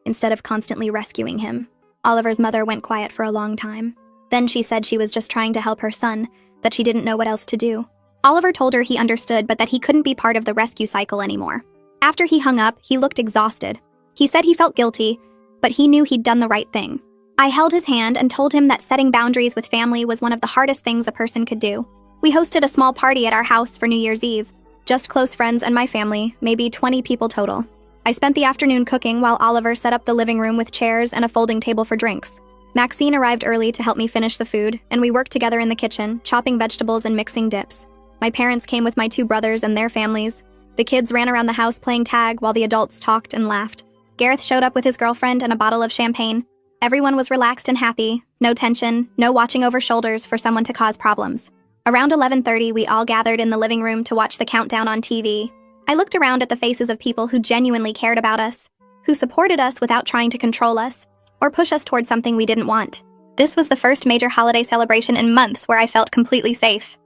instead of constantly rescuing him. Oliver's mother went quiet for a long time. Then she said she was just trying to help her son, that she didn't know what else to do. Oliver told her he understood, but that he couldn't be part of the rescue cycle anymore. After he hung up, he looked exhausted. He said he felt guilty, but he knew he'd done the right thing. I held his hand and told him that setting boundaries with family was one of the hardest things a person could do. We hosted a small party at our house for New Year's Eve. Just close friends and my family, maybe 20 people total. I spent the afternoon cooking while Oliver set up the living room with chairs and a folding table for drinks. Maxine arrived early to help me finish the food, and we worked together in the kitchen, chopping vegetables and mixing dips. My parents came with my 2 brothers and their families. The kids ran around the house playing tag while the adults talked and laughed. Gareth showed up with his girlfriend and a bottle of champagne. Everyone was relaxed and happy, no tension, no watching over shoulders for someone to cause problems. Around 11:30, we all gathered in the living room to watch the countdown on TV. I looked around at the faces of people who genuinely cared about us, who supported us without trying to control us, or push us towards something we didn't want. This was the first major holiday celebration in months where I felt completely safe.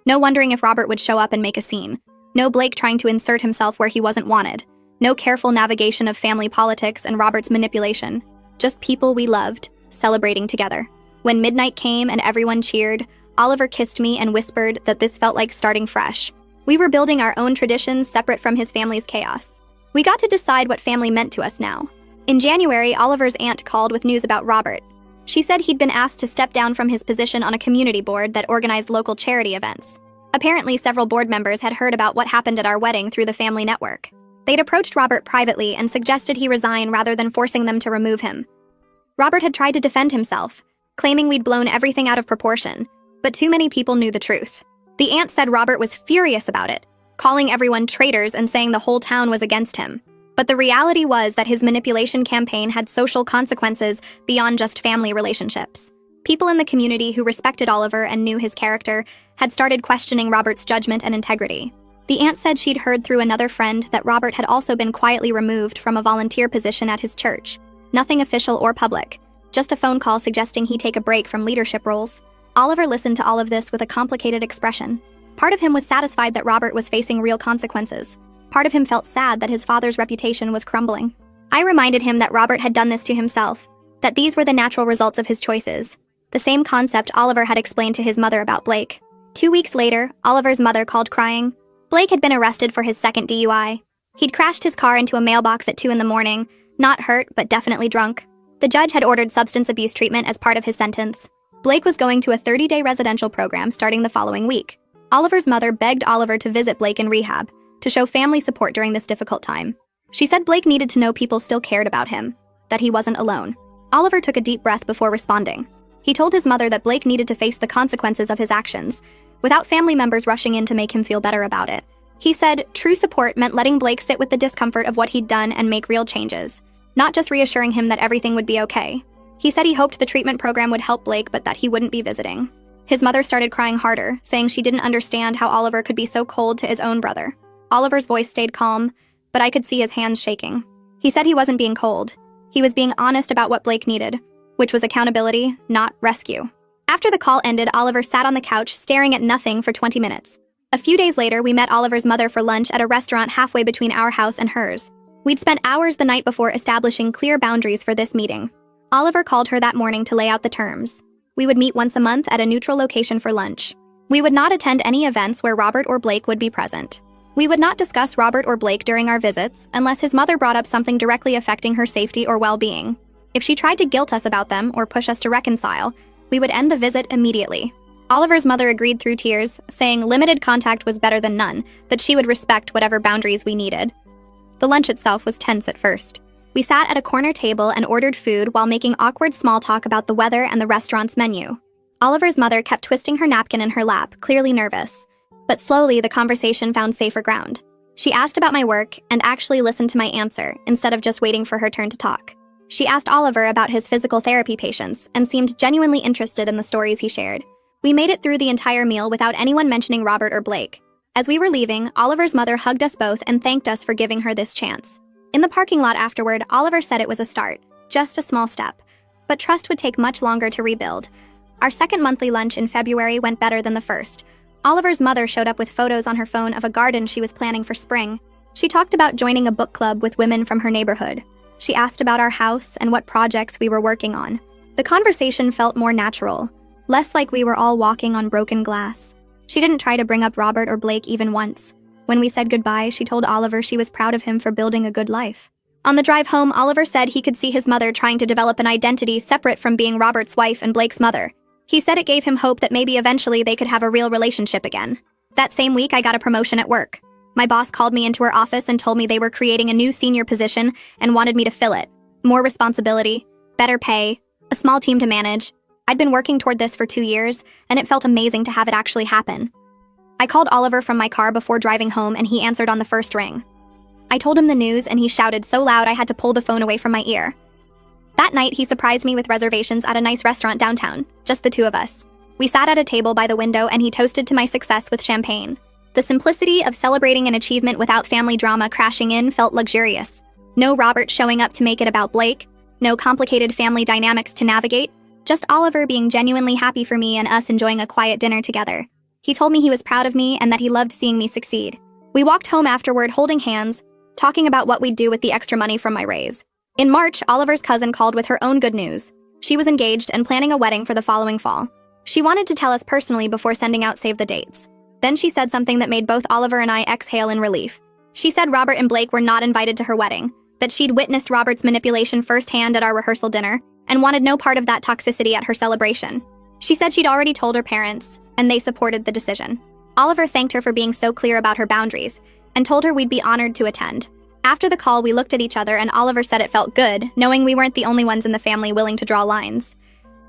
No wondering if Robert would show up and make a scene. No Blake trying to insert himself where he wasn't wanted. No careful navigation of family politics and Robert's manipulation. Just people we loved, celebrating together. When midnight came and everyone cheered, Oliver kissed me and whispered that this felt like starting fresh. We were building our own traditions separate from his family's chaos. We got to decide what family meant to us now. In January, Oliver's aunt called with news about Robert. She said he'd been asked to step down from his position on a community board that organized local charity events. Apparently, several board members had heard about what happened at our wedding through the family network. They'd approached Robert privately and suggested he resign rather than forcing them to remove him. Robert had tried to defend himself, claiming we'd blown everything out of proportion, but too many people knew the truth. The aunt said Robert was furious about it, calling everyone traitors and saying the whole town was against him. But the reality was that his manipulation campaign had social consequences beyond just family relationships. People in the community who respected Oliver and knew his character had started questioning Robert's judgment and integrity. The aunt said she'd heard through another friend that Robert had also been quietly removed from a volunteer position at his church. Nothing official or public, just a phone call suggesting he take a break from leadership roles. Oliver listened to all of this with a complicated expression. Part of him was satisfied that Robert was facing real consequences. Part of him felt sad that his father's reputation was crumbling. I reminded him that Robert had done this to himself, that these were the natural results of his choices. The same concept Oliver had explained to his mother about Blake. 2 weeks later, Oliver's mother called crying. Blake had been arrested for his second DUI. He'd crashed his car into a mailbox at 2 a.m, not hurt, but definitely drunk. The judge had ordered substance abuse treatment as part of his sentence. Blake was going to a 30-day residential program starting the following week. Oliver's mother begged Oliver to visit Blake in rehab, to show family support during this difficult time. She said Blake needed to know people still cared about him, that he wasn't alone. Oliver took a deep breath before responding. He told his mother that Blake needed to face the consequences of his actions, without family members rushing in to make him feel better about it. He said true support meant letting Blake sit with the discomfort of what he'd done and make real changes, not just reassuring him that everything would be okay. He said he hoped the treatment program would help Blake, but that he wouldn't be visiting. His mother started crying harder, saying she didn't understand how Oliver could be so cold to his own brother. Oliver's voice stayed calm, but I could see his hands shaking. He said he wasn't being cold. He was being honest about what Blake needed, which was accountability, not rescue. After the call ended, Oliver sat on the couch staring at nothing for 20 minutes. A few days later, we met Oliver's mother for lunch at a restaurant halfway between our house and hers. We'd spent hours the night before establishing clear boundaries for this meeting. Oliver called her that morning to lay out the terms. We would meet once a month at a neutral location for lunch. We would not attend any events where Robert or Blake would be present. We would not discuss Robert or Blake during our visits unless his mother brought up something directly affecting her safety or well-being. If she tried to guilt us about them or push us to reconcile, we would end the visit immediately. Oliver's mother agreed through tears, saying limited contact was better than none, that she would respect whatever boundaries we needed. The lunch itself was tense at first. We sat at a corner table and ordered food while making awkward small talk about the weather and the restaurant's menu. Oliver's mother kept twisting her napkin in her lap, clearly nervous. But slowly, the conversation found safer ground. She asked about my work and actually listened to my answer, instead of just waiting for her turn to talk. She asked Oliver about his physical therapy patients and seemed genuinely interested in the stories he shared. We made it through the entire meal without anyone mentioning Robert or Blake. As we were leaving, Oliver's mother hugged us both and thanked us for giving her this chance. In the parking lot afterward, Oliver said it was a start, just a small step. But trust would take much longer to rebuild. Our second monthly lunch in February went better than the first. Oliver's mother showed up with photos on her phone of a garden she was planning for spring. She talked about joining a book club with women from her neighborhood. She asked about our house and what projects we were working on. The conversation felt more natural, less like we were all walking on broken glass. She didn't try to bring up Robert or Blake even once. When we said goodbye, she told Oliver she was proud of him for building a good life. On the drive home, Oliver said he could see his mother trying to develop an identity separate from being Robert's wife and Blake's mother. He said it gave him hope that maybe eventually they could have a real relationship again. That same week, I got a promotion at work. My boss called me into her office and told me they were creating a new senior position and wanted me to fill it. More responsibility, better pay, a small team to manage. I'd been working toward this for 2 years, and it felt amazing to have it actually happen. I called Oliver from my car before driving home, and he answered on the first ring. I told him the news, and he shouted so loud I had to pull the phone away from my ear. That night, he surprised me with reservations at a nice restaurant downtown, just the two of us. We sat at a table by the window, and he toasted to my success with champagne. The simplicity of celebrating an achievement without family drama crashing in felt luxurious. No Robert showing up to make it about Blake, no complicated family dynamics to navigate, just Oliver being genuinely happy for me and us enjoying a quiet dinner together. He told me he was proud of me and that he loved seeing me succeed. We walked home afterward holding hands, talking about what we'd do with the extra money from my raise. In March, Oliver's cousin called with her own good news. She was engaged and planning a wedding for the following fall. She wanted to tell us personally before sending out save the dates. Then she said something that made both Oliver and I exhale in relief. She said Robert and Blake were not invited to her wedding, that she'd witnessed Robert's manipulation firsthand at our rehearsal dinner, and wanted no part of that toxicity at her celebration. She said she'd already told her parents, and they supported the decision. Oliver thanked her for being so clear about her boundaries, and told her we'd be honored to attend. After the call, we looked at each other, and Oliver said it felt good, knowing we weren't the only ones in the family willing to draw lines.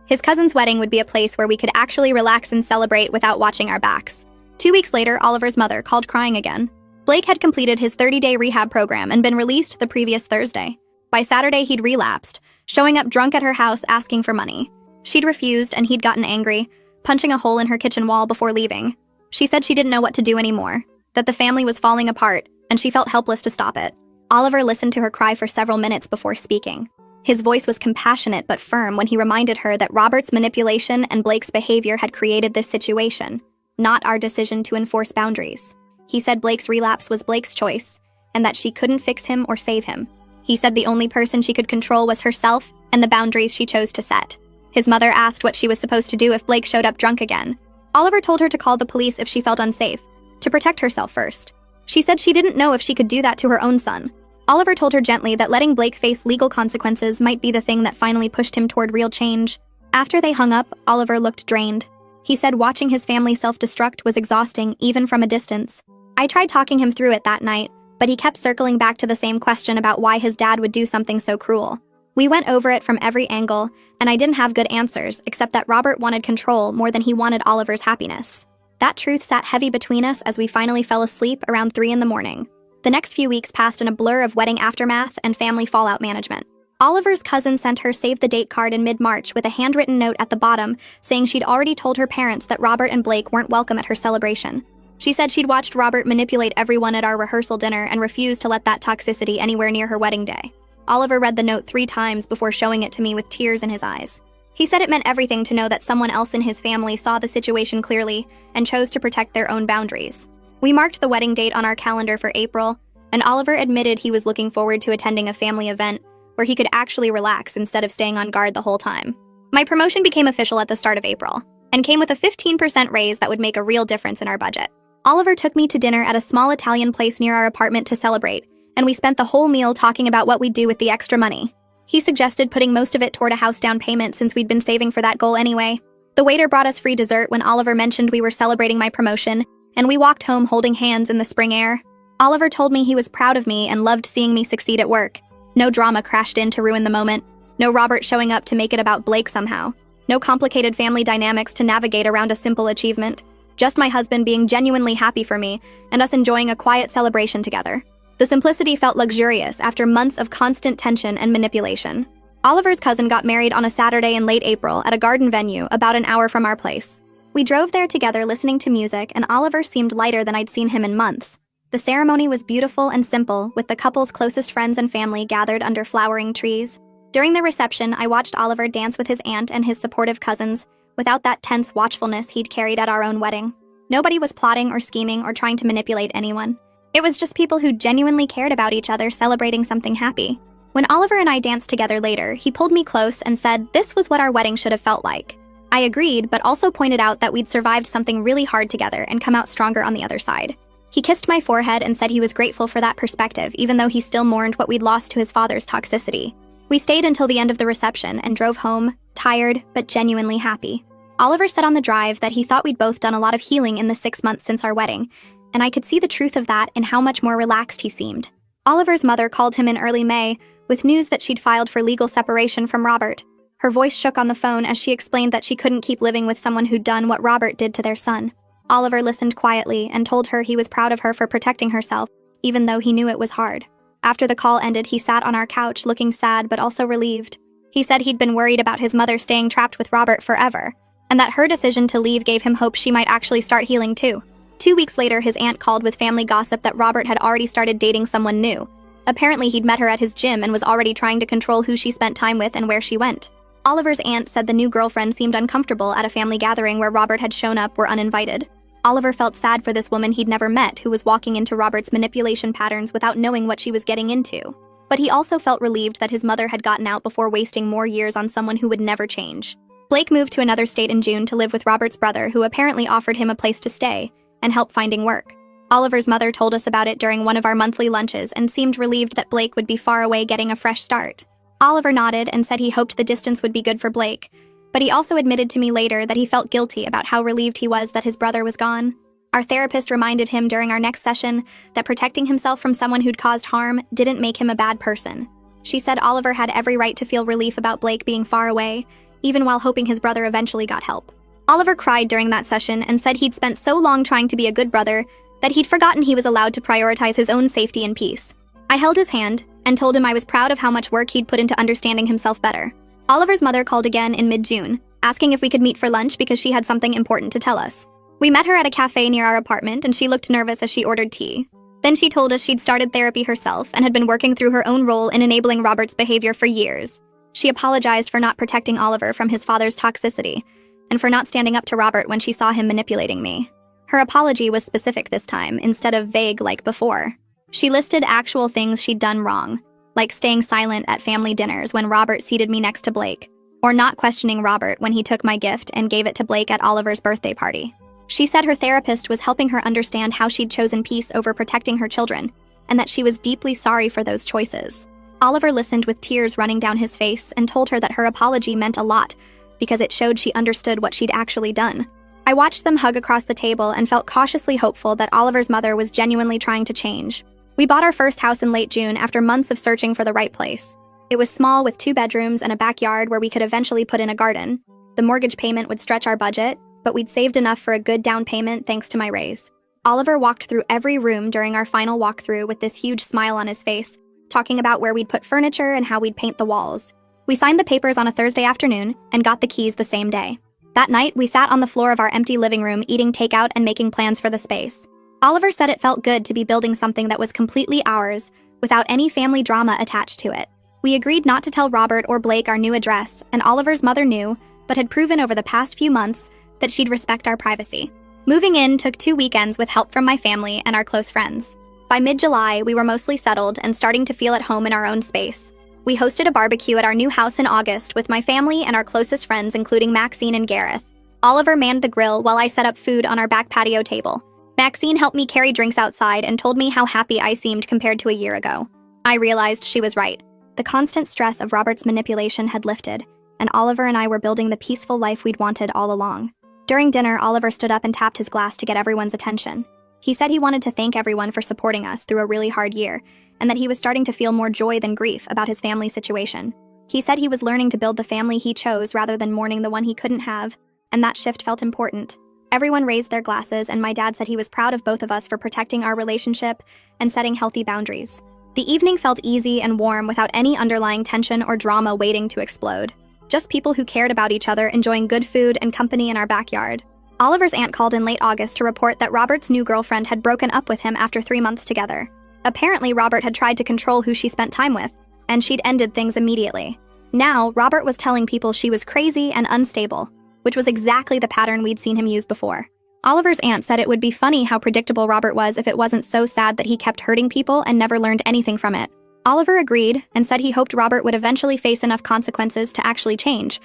His cousin's wedding would be a place where we could actually relax and celebrate without watching our backs. 2 weeks later, Oliver's mother called crying again. Blake had completed his 30-day rehab program and been released the previous Thursday. By Saturday, he'd relapsed, showing up drunk at her house asking for money. She'd refused, and he'd gotten angry, punching a hole in her kitchen wall before leaving. She said she didn't know what to do anymore, that the family was falling apart, and she felt helpless to stop it. Oliver listened to her cry for several minutes before speaking. His voice was compassionate but firm when he reminded her that Robert's manipulation and Blake's behavior had created this situation, not our decision to enforce boundaries. He said Blake's relapse was Blake's choice, and that she couldn't fix him or save him. He said the only person she could control was herself and the boundaries she chose to set. His mother asked what she was supposed to do if Blake showed up drunk again. Oliver told her to call the police if she felt unsafe, to protect herself first. She said she didn't know if she could do that to her own son. Oliver told her gently that letting Blake face legal consequences might be the thing that finally pushed him toward real change. After they hung up, Oliver looked drained. He said watching his family self-destruct was exhausting, even from a distance. I tried talking him through it that night, but he kept circling back to the same question about why his dad would do something so cruel. We went over it from every angle, and I didn't have good answers, except that Robert wanted control more than he wanted Oliver's happiness. That truth sat heavy between us as we finally fell asleep around 3 in the morning. The next few weeks passed in a blur of wedding aftermath and family fallout management. Oliver's cousin sent her save-the-date card in mid-March with a handwritten note at the bottom saying she'd already told her parents that Robert and Blake weren't welcome at her celebration. She said she'd watched Robert manipulate everyone at our rehearsal dinner and refused to let that toxicity anywhere near her wedding day. Oliver read the note 3 times before showing it to me with tears in his eyes. He said it meant everything to know that someone else in his family saw the situation clearly and chose to protect their own boundaries. We marked the wedding date on our calendar for April, and Oliver admitted he was looking forward to attending a family event where he could actually relax instead of staying on guard the whole time. My promotion became official at the start of April, and came with a 15% raise that would make a real difference in our budget. Oliver took me to dinner at a small Italian place near our apartment to celebrate, and we spent the whole meal talking about what we'd do with the extra money. He suggested putting most of it toward a house down payment since we'd been saving for that goal anyway. The waiter brought us free dessert when Oliver mentioned we were celebrating my promotion, and we walked home holding hands in the spring air. Oliver told me he was proud of me and loved seeing me succeed at work. No drama crashed in to ruin the moment. No Robert showing up to make it about Blake somehow. No complicated family dynamics to navigate around a simple achievement. Just my husband being genuinely happy for me, and us enjoying a quiet celebration together. The simplicity felt luxurious after months of constant tension and manipulation. Oliver's cousin got married on a Saturday in late April at a garden venue about an hour from our place. We drove there together listening to music, and Oliver seemed lighter than I'd seen him in months. The ceremony was beautiful and simple, with the couple's closest friends and family gathered under flowering trees. During the reception, I watched Oliver dance with his aunt and his supportive cousins, without that tense watchfulness he'd carried at our own wedding. Nobody was plotting or scheming or trying to manipulate anyone. It was just people who genuinely cared about each other celebrating something happy. When Oliver and I danced together later, he pulled me close and said this was what our wedding should have felt like. I agreed, but also pointed out that we'd survived something really hard together and come out stronger on the other side. He kissed my forehead and said he was grateful for that perspective, even though he still mourned what we'd lost to his father's toxicity. We stayed until the end of the reception and drove home, tired but genuinely happy. Oliver said on the drive that he thought we'd both done a lot of healing in the 6 months since our wedding, and I could see the truth of that in how much more relaxed he seemed. Oliver's mother called him in early May with news that she'd filed for legal separation from Robert. Her voice shook on the phone as she explained that she couldn't keep living with someone who'd done what Robert did to their son. Oliver listened quietly and told her he was proud of her for protecting herself, even though he knew it was hard. After the call ended, he sat on our couch looking sad but also relieved. He said he'd been worried about his mother staying trapped with Robert forever, and that her decision to leave gave him hope she might actually start healing too. 2 weeks later, his aunt called with family gossip that Robert had already started dating someone new. Apparently, he'd met her at his gym and was already trying to control who she spent time with and where she went. Oliver's aunt said the new girlfriend seemed uncomfortable at a family gathering where Robert had shown up were uninvited. Oliver felt sad for this woman he'd never met who was walking into Robert's manipulation patterns without knowing what she was getting into. But he also felt relieved that his mother had gotten out before wasting more years on someone who would never change. Blake moved to another state in June to live with Robert's brother, who apparently offered him a place to stay and help finding work. Oliver's mother told us about it during one of our monthly lunches and seemed relieved that Blake would be far away getting a fresh start. Oliver nodded and said he hoped the distance would be good for Blake, but he also admitted to me later that he felt guilty about how relieved he was that his brother was gone. Our therapist reminded him during our next session that protecting himself from someone who'd caused harm didn't make him a bad person. She said Oliver had every right to feel relief about Blake being far away, even while hoping his brother eventually got help. Oliver cried during that session and said he'd spent so long trying to be a good brother that he'd forgotten he was allowed to prioritize his own safety and peace. I held his hand and told him I was proud of how much work he'd put into understanding himself better. Oliver's mother called again in mid-June, asking if we could meet for lunch because she had something important to tell us. We met her at a cafe near our apartment, and she looked nervous as she ordered tea. Then she told us she'd started therapy herself and had been working through her own role in enabling Robert's behavior for years. She apologized for not protecting Oliver from his father's toxicity, and for not standing up to Robert when she saw him manipulating me. Her apology was specific this time, instead of vague like before. She listed actual things she'd done wrong, like staying silent at family dinners when Robert seated me next to Blake, or not questioning Robert when he took my gift and gave it to Blake at Oliver's birthday party. She said her therapist was helping her understand how she'd chosen peace over protecting her children, and that she was deeply sorry for those choices. Oliver listened with tears running down his face and told her that her apology meant a lot, because it showed she understood what she'd actually done. I watched them hug across the table and felt cautiously hopeful that Oliver's mother was genuinely trying to change. We bought our first house in late June after months of searching for the right place. It was small with 2 bedrooms and a backyard where we could eventually put in a garden. The mortgage payment would stretch our budget, but we'd saved enough for a good down payment thanks to my raise. Oliver walked through every room during our final walkthrough with this huge smile on his face, talking about where we'd put furniture and how we'd paint the walls. We signed the papers on a Thursday afternoon and got the keys the same day. That night, we sat on the floor of our empty living room eating takeout and making plans for the space. Oliver said it felt good to be building something that was completely ours, without any family drama attached to it. We agreed not to tell Robert or Blake our new address, and Oliver's mother knew, but had proven over the past few months that she'd respect our privacy. Moving in took 2 weekends with help from my family and our close friends. By mid-July, we were mostly settled and starting to feel at home in our own space. We hosted a barbecue at our new house in August with my family and our closest friends, including Maxine and Gareth. Oliver manned the grill while I set up food on our back patio table. Maxine helped me carry drinks outside and told me how happy I seemed compared to a year ago. I realized she was right. The constant stress of Robert's manipulation had lifted, and Oliver and I were building the peaceful life we'd wanted all along. During dinner, Oliver stood up and tapped his glass to get everyone's attention. He said he wanted to thank everyone for supporting us through a really hard year, and that he was starting to feel more joy than grief about his family situation. He said he was learning to build the family he chose rather than mourning the one he couldn't have, and that shift felt important. Everyone raised their glasses, and my dad said he was proud of both of us for protecting our relationship and setting healthy boundaries. The evening felt easy and warm without any underlying tension or drama waiting to explode. Just people who cared about each other enjoying good food and company in our backyard. Oliver's aunt called in late August to report that Robert's new girlfriend had broken up with him after 3 months together. Apparently, Robert had tried to control who she spent time with, and she'd ended things immediately. Now, Robert was telling people she was crazy and unstable, which was exactly the pattern we'd seen him use before. Oliver's aunt said it would be funny how predictable Robert was if it wasn't so sad that he kept hurting people and never learned anything from it. Oliver agreed and said he hoped Robert would eventually face enough consequences to actually change,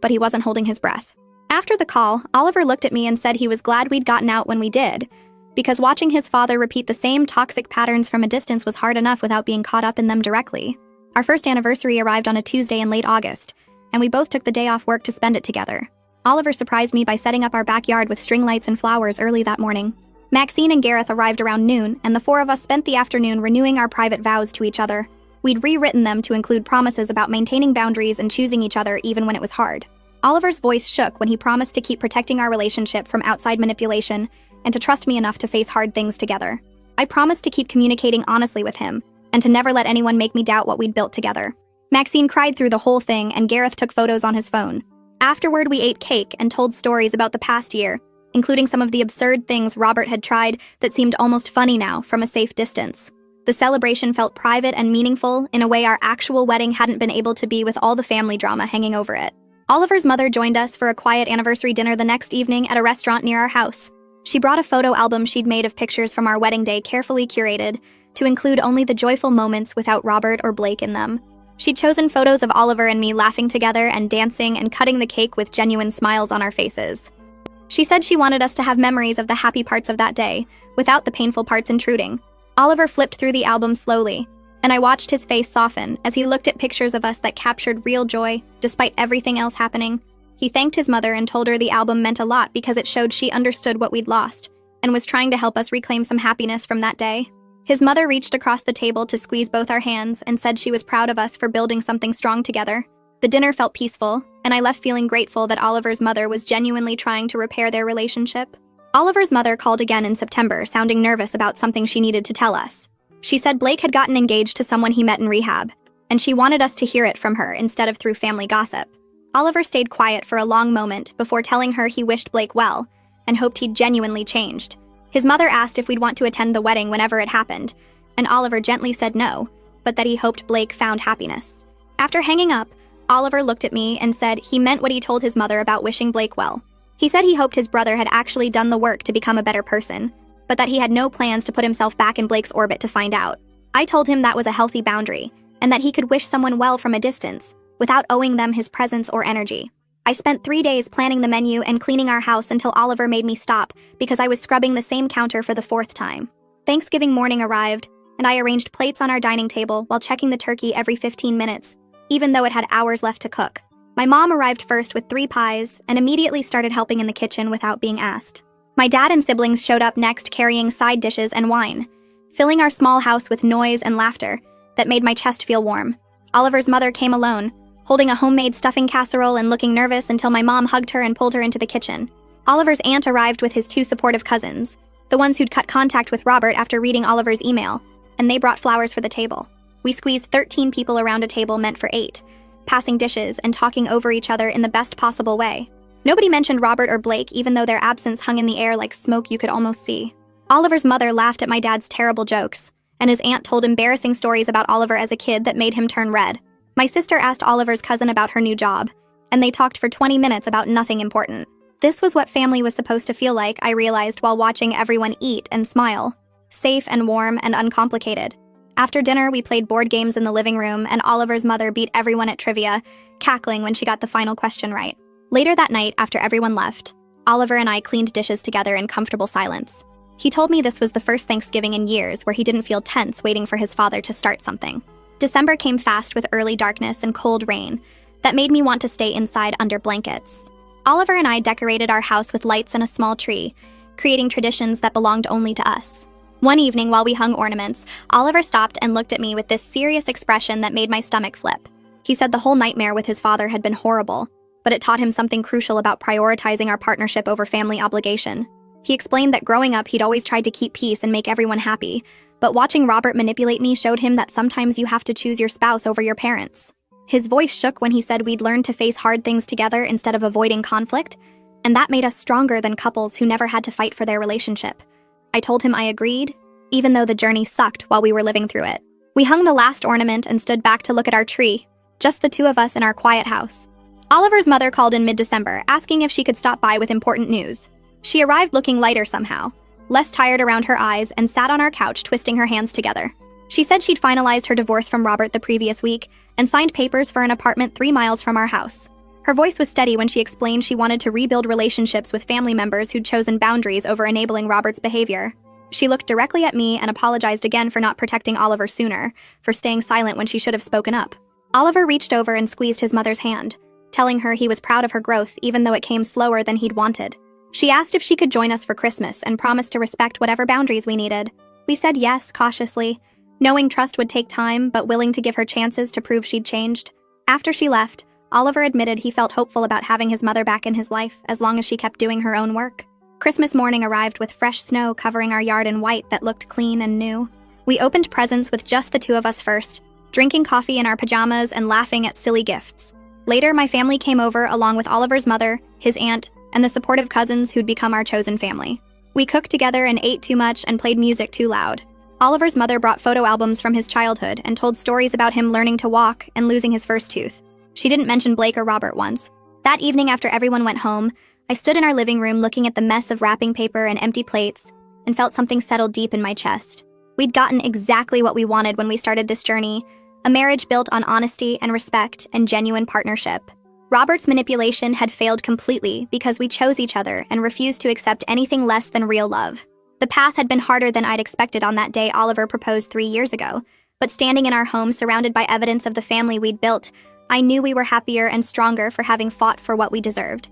but he wasn't holding his breath. After the call, Oliver looked at me and said he was glad we'd gotten out when we did, because watching his father repeat the same toxic patterns from a distance was hard enough without being caught up in them directly. Our first anniversary arrived on a Tuesday in late August, and we both took the day off work to spend it together. Oliver surprised me by setting up our backyard with string lights and flowers early that morning. Maxine and Gareth arrived around noon, and the four of us spent the afternoon renewing our private vows to each other. We'd rewritten them to include promises about maintaining boundaries and choosing each other even when it was hard. Oliver's voice shook when he promised to keep protecting our relationship from outside manipulation and to trust me enough to face hard things together. I promised to keep communicating honestly with him and to never let anyone make me doubt what we'd built together. Maxine cried through the whole thing, and Gareth took photos on his phone. Afterward, we ate cake and told stories about the past year, including some of the absurd things Robert had tried that seemed almost funny now from a safe distance. The celebration felt private and meaningful in a way our actual wedding hadn't been able to be with all the family drama hanging over it. Oliver's mother joined us for a quiet anniversary dinner the next evening at a restaurant near our house. She brought a photo album she'd made of pictures from our wedding day carefully curated to include only the joyful moments without Robert or Blake in them. She'd chosen photos of Oliver and me laughing together and dancing and cutting the cake with genuine smiles on our faces. She said she wanted us to have memories of the happy parts of that day, without the painful parts intruding. Oliver flipped through the album slowly, and I watched his face soften as he looked at pictures of us that captured real joy, despite everything else happening. He thanked his mother and told her the album meant a lot because it showed she understood what we'd lost, and was trying to help us reclaim some happiness from that day. His mother reached across the table to squeeze both our hands and said she was proud of us for building something strong together. The dinner felt peaceful, and I left feeling grateful that Oliver's mother was genuinely trying to repair their relationship. Oliver's mother called again in September, sounding nervous about something she needed to tell us. She said Blake had gotten engaged to someone he met in rehab, and she wanted us to hear it from her instead of through family gossip. Oliver stayed quiet for a long moment before telling her he wished Blake well, and hoped he'd genuinely changed. His mother asked if we'd want to attend the wedding whenever it happened, and Oliver gently said no, but that he hoped Blake found happiness. After hanging up, Oliver looked at me and said he meant what he told his mother about wishing Blake well. He said he hoped his brother had actually done the work to become a better person, but that he had no plans to put himself back in Blake's orbit to find out. I told him that was a healthy boundary, and that he could wish someone well from a distance, without owing them his presence or energy. I spent 3 days planning the menu and cleaning our house until Oliver made me stop because I was scrubbing the same counter for the 4th time. Thanksgiving morning arrived, and I arranged plates on our dining table while checking the turkey every 15 minutes, even though it had hours left to cook. My mom arrived first with 3 pies and immediately started helping in the kitchen without being asked. My dad and siblings showed up next carrying side dishes and wine, filling our small house with noise and laughter that made my chest feel warm. Oliver's mother came alone, holding a homemade stuffing casserole and looking nervous until my mom hugged her and pulled her into the kitchen. Oliver's aunt arrived with his 2 supportive cousins, the ones who'd cut contact with Robert after reading Oliver's email, and they brought flowers for the table. We squeezed 13 people around a table meant for 8, passing dishes and talking over each other in the best possible way. Nobody mentioned Robert or Blake, even though their absence hung in the air like smoke you could almost see. Oliver's mother laughed at my dad's terrible jokes, and his aunt told embarrassing stories about Oliver as a kid that made him turn red. My sister asked Oliver's cousin about her new job, and they talked for 20 minutes about nothing important. This was what family was supposed to feel like, I realized while watching everyone eat and smile. Safe and warm and uncomplicated. After dinner, we played board games in the living room, and Oliver's mother beat everyone at trivia, cackling when she got the final question right. Later that night, after everyone left, Oliver and I cleaned dishes together in comfortable silence. He told me this was the first Thanksgiving in years where he didn't feel tense waiting for his father to start something. December came fast with early darkness and cold rain that made me want to stay inside under blankets. Oliver and I decorated our house with lights and a small tree, creating traditions that belonged only to us. One evening while we hung ornaments, Oliver stopped and looked at me with this serious expression that made my stomach flip. He said the whole nightmare with his father had been horrible, but it taught him something crucial about prioritizing our partnership over family obligation. He explained that growing up he'd always tried to keep peace and make everyone happy, but watching Robert manipulate me showed him that sometimes you have to choose your spouse over your parents. His voice shook when he said we'd learn to face hard things together instead of avoiding conflict, and that made us stronger than couples who never had to fight for their relationship. I told him I agreed, even though the journey sucked while we were living through it. We hung the last ornament and stood back to look at our tree, just the two of us in our quiet house. Oliver's mother called in mid-December, asking if she could stop by with important news. She arrived looking lighter somehow, less tired around her eyes, and sat on our couch twisting her hands together. She said she'd finalized her divorce from Robert the previous week and signed papers for an apartment 3 miles from our house. Her voice was steady when she explained she wanted to rebuild relationships with family members who'd chosen boundaries over enabling Robert's behavior. She looked directly at me and apologized again for not protecting Oliver sooner, for staying silent when she should have spoken up. Oliver reached over and squeezed his mother's hand, telling her he was proud of her growth even though it came slower than he'd wanted. She asked if she could join us for Christmas and promised to respect whatever boundaries we needed. We said yes, cautiously, knowing trust would take time but willing to give her chances to prove she'd changed. After she left, Oliver admitted he felt hopeful about having his mother back in his life as long as she kept doing her own work. Christmas morning arrived with fresh snow covering our yard in white that looked clean and new. We opened presents with just the two of us first, drinking coffee in our pajamas and laughing at silly gifts. Later, my family came over along with Oliver's mother, his aunt, and the supportive cousins who'd become our chosen family. We cooked together and ate too much and played music too loud. Oliver's mother brought photo albums from his childhood and told stories about him learning to walk and losing his first tooth. She didn't mention Blake or Robert once. That evening after everyone went home, I stood in our living room looking at the mess of wrapping paper and empty plates and felt something settle deep in my chest. We'd gotten exactly what we wanted when we started this journey, a marriage built on honesty and respect and genuine partnership. Robert's manipulation had failed completely because we chose each other and refused to accept anything less than real love. The path had been harder than I'd expected on that day Oliver proposed 3 years ago, but standing in our home surrounded by evidence of the family we'd built, I knew we were happier and stronger for having fought for what we deserved.